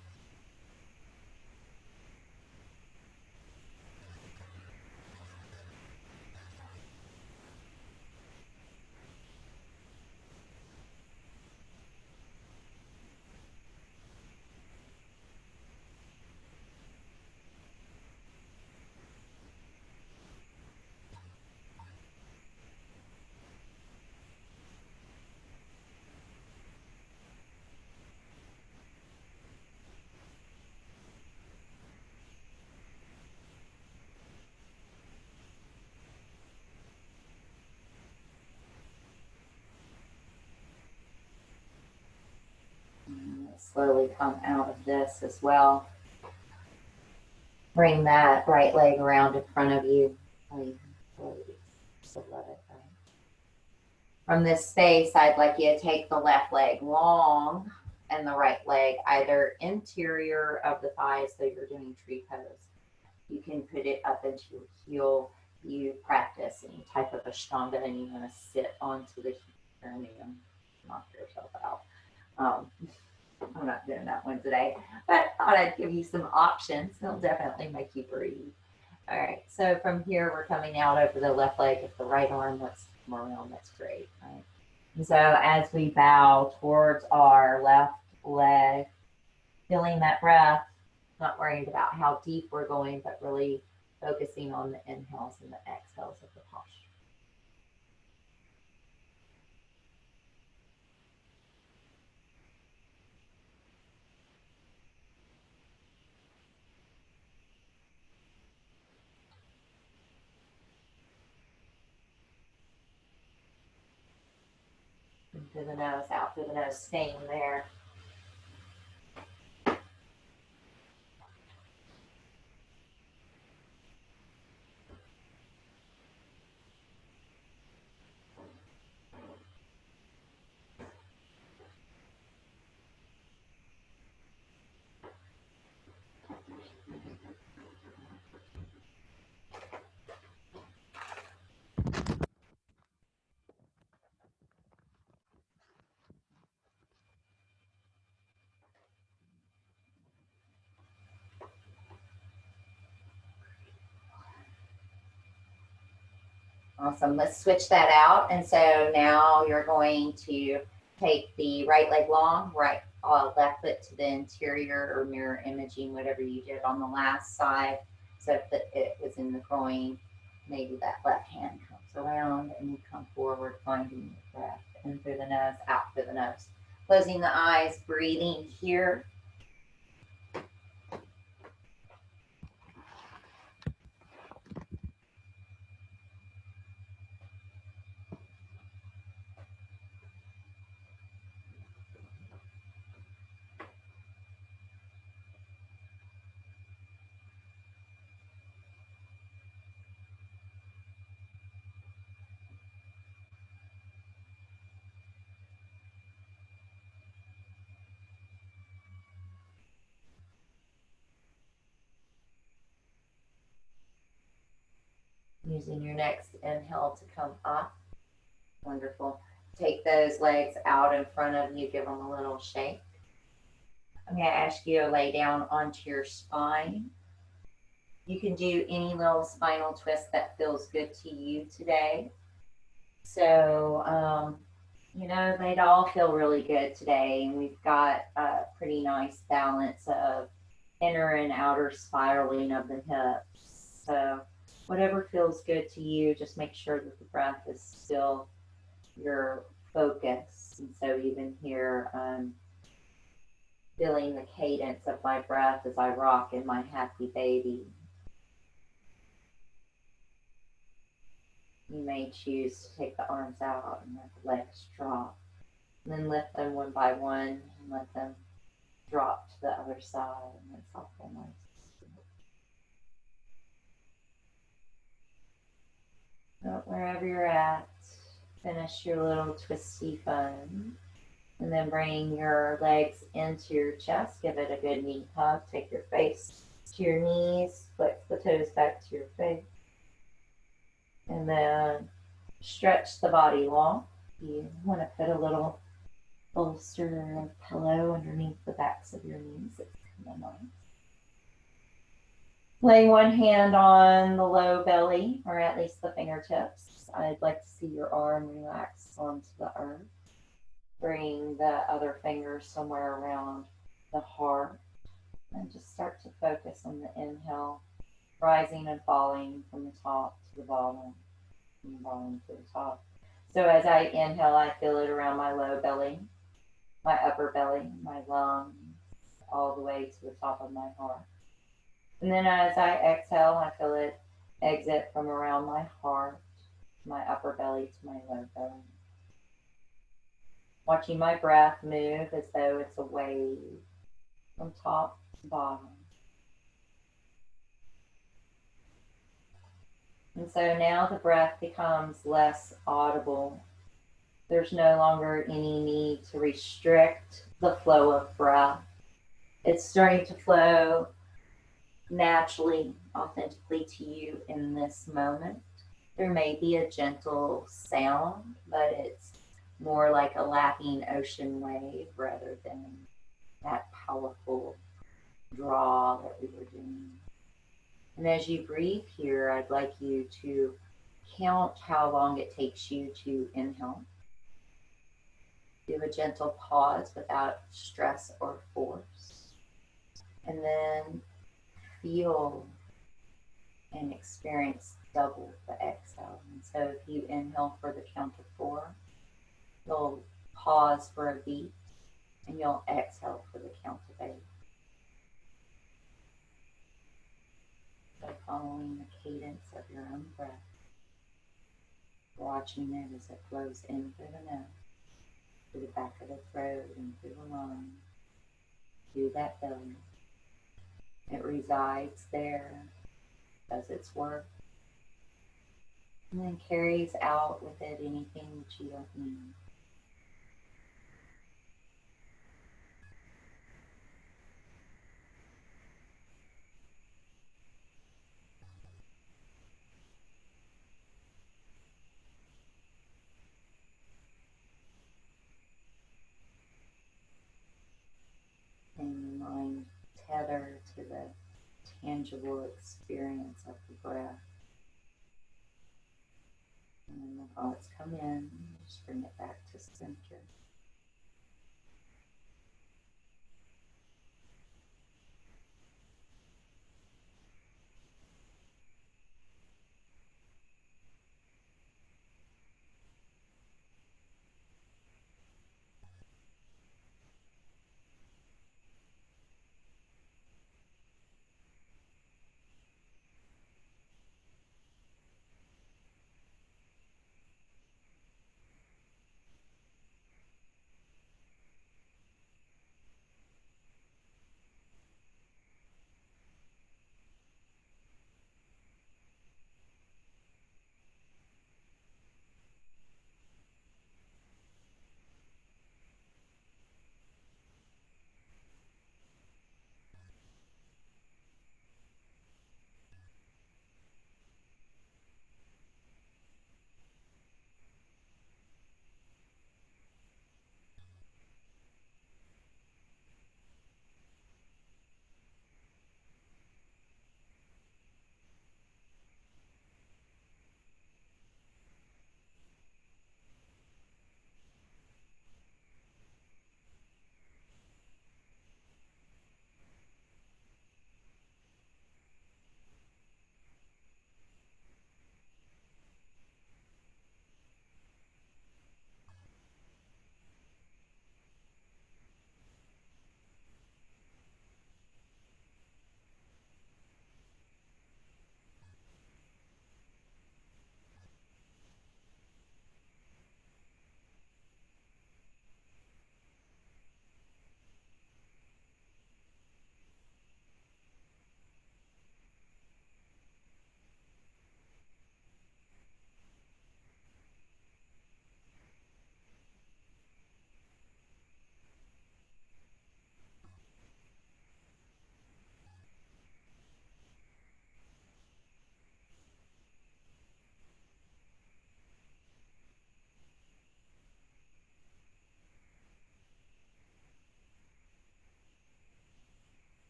Slowly come out of this as well. Bring that right leg around in front of you. So love it. From this space, I'd like you to take the left leg long and the right leg either interior of the thighs, so you're doing tree pose. You can put it up into your heel. You practice any type of Ashtanga and you want to sit onto the perineum, knock yourself out. I'm not doing that one today, but I thought I'd give you some options. It'll definitely make you breathe. All right, so from here, we're coming out over the left leg. If the right arm lets come around, that's great, right? And so as we bow towards our left leg, feeling that breath, not worried about how deep we're going, but really focusing on the inhales and the exhales of the posture. In through the nose, out through the nose, staying there. Awesome. Let's switch that out. And so now you're going to take the right leg long, left foot to the interior or mirror imaging, whatever you did on the last side. So if it was in the groin, maybe that left hand comes around and you come forward, finding your breath in through the nose, out through the nose. Closing the eyes, breathing here. Using your next inhale to come up. Wonderful. Take those legs out in front of you, give them a little shake. I'm going to ask you to lay down onto your spine. You can do any little spinal twist that feels good to you today. So, they'd all feel really good today. And we've got a pretty nice balance of inner and outer spiraling of the hips. So whatever feels good to you, just make sure that the breath is still your focus. And so even here, feeling the cadence of my breath as I rock in my happy baby. You may choose to take the arms out and let the legs drop. And then lift them one by one and let them drop to the other side and then soften nice. So wherever you're at, finish your little twisty fun. And then bring your legs into your chest. Give it a good knee hug. Take your face to your knees. Flex the toes back to your face. And then stretch the body long. You want to put a little bolster or pillow underneath the backs of your knees. It's kind of nice. Lay one hand on the low belly, or at least the fingertips. I'd like to see your arm relax onto the earth. Bring the other fingers somewhere around the heart. And just start to focus on the inhale, rising and falling from the top to the bottom, from the bottom to the top. So as I inhale, I feel it around my low belly, my upper belly, my lungs, all the way to the top of my heart. And then as I exhale, I feel it exit from around my heart, my upper belly to my low belly. Watching my breath move as though it's a wave from top to bottom. And so now the breath becomes less audible. There's no longer any need to restrict the flow of breath. It's starting to flow naturally, authentically to you in this moment. There may be a gentle sound, but it's more like a lapping ocean wave rather than that powerful draw that we were doing. And as you breathe here, I'd like you to count how long it takes you to inhale. Do a gentle pause without stress or force. And then feel and experience double the exhale. And so if you inhale for the count of 4, you'll pause for a beat and you'll exhale for the count of 8. So following the cadence of your own breath, watching it as it flows in through the nose, through the back of the throat and through the lungs, through that belly. It resides there, does its work, and then carries out with it anything that you don't need. And your mind tether to the tangible experience of the breath. And when the thoughts come in, just bring it back to center.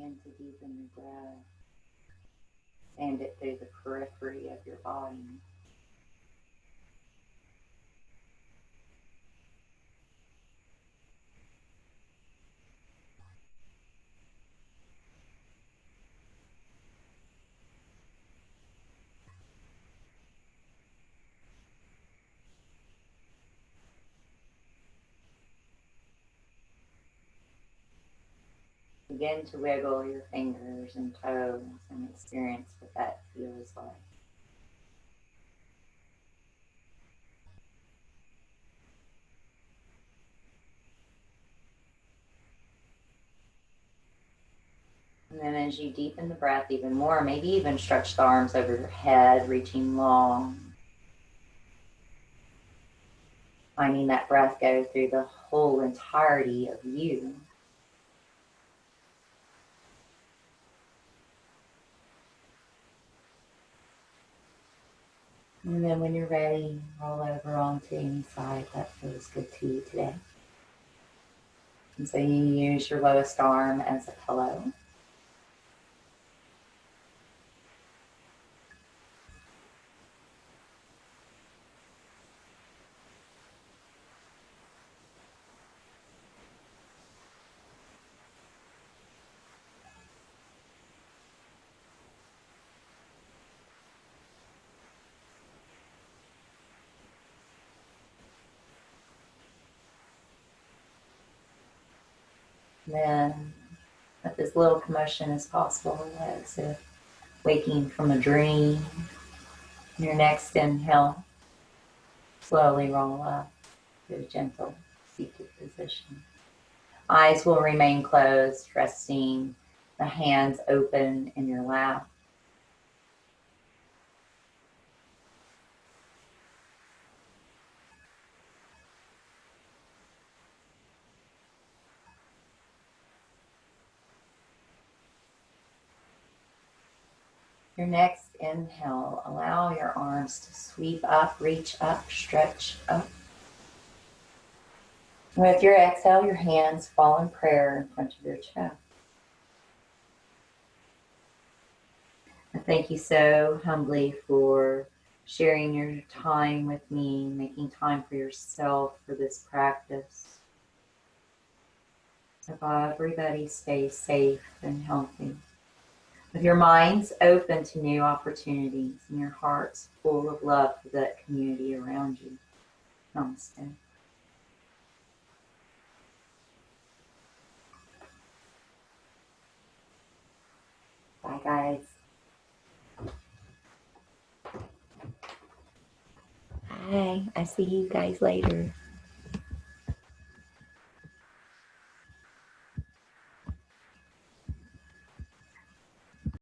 Begin to deepen your breath. Send it through the periphery of your body. Begin to wiggle your fingers and toes and experience what that feels like. And then as you deepen the breath even more, maybe even stretch the arms over your head, reaching long. Finding that breath go through the whole entirety of you. And then when you're ready, roll over onto any side that feels good to you today. And so you use your lowest arm as a pillow. Then, with as little commotion as possible, as if waking from a dream. Your next inhale, slowly roll up to a gentle seated position. Eyes will remain closed, resting the hands open in your lap. Your next inhale, allow your arms to sweep up, reach up, stretch up. With your exhale, your hands fall in prayer in front of your chest. I thank you so humbly for sharing your time with me, making time for yourself for this practice. So God, everybody stay safe and healthy. With your minds open to new opportunities and your hearts full of love for that community around you. Namaste. Bye, guys. Bye. I see you guys later.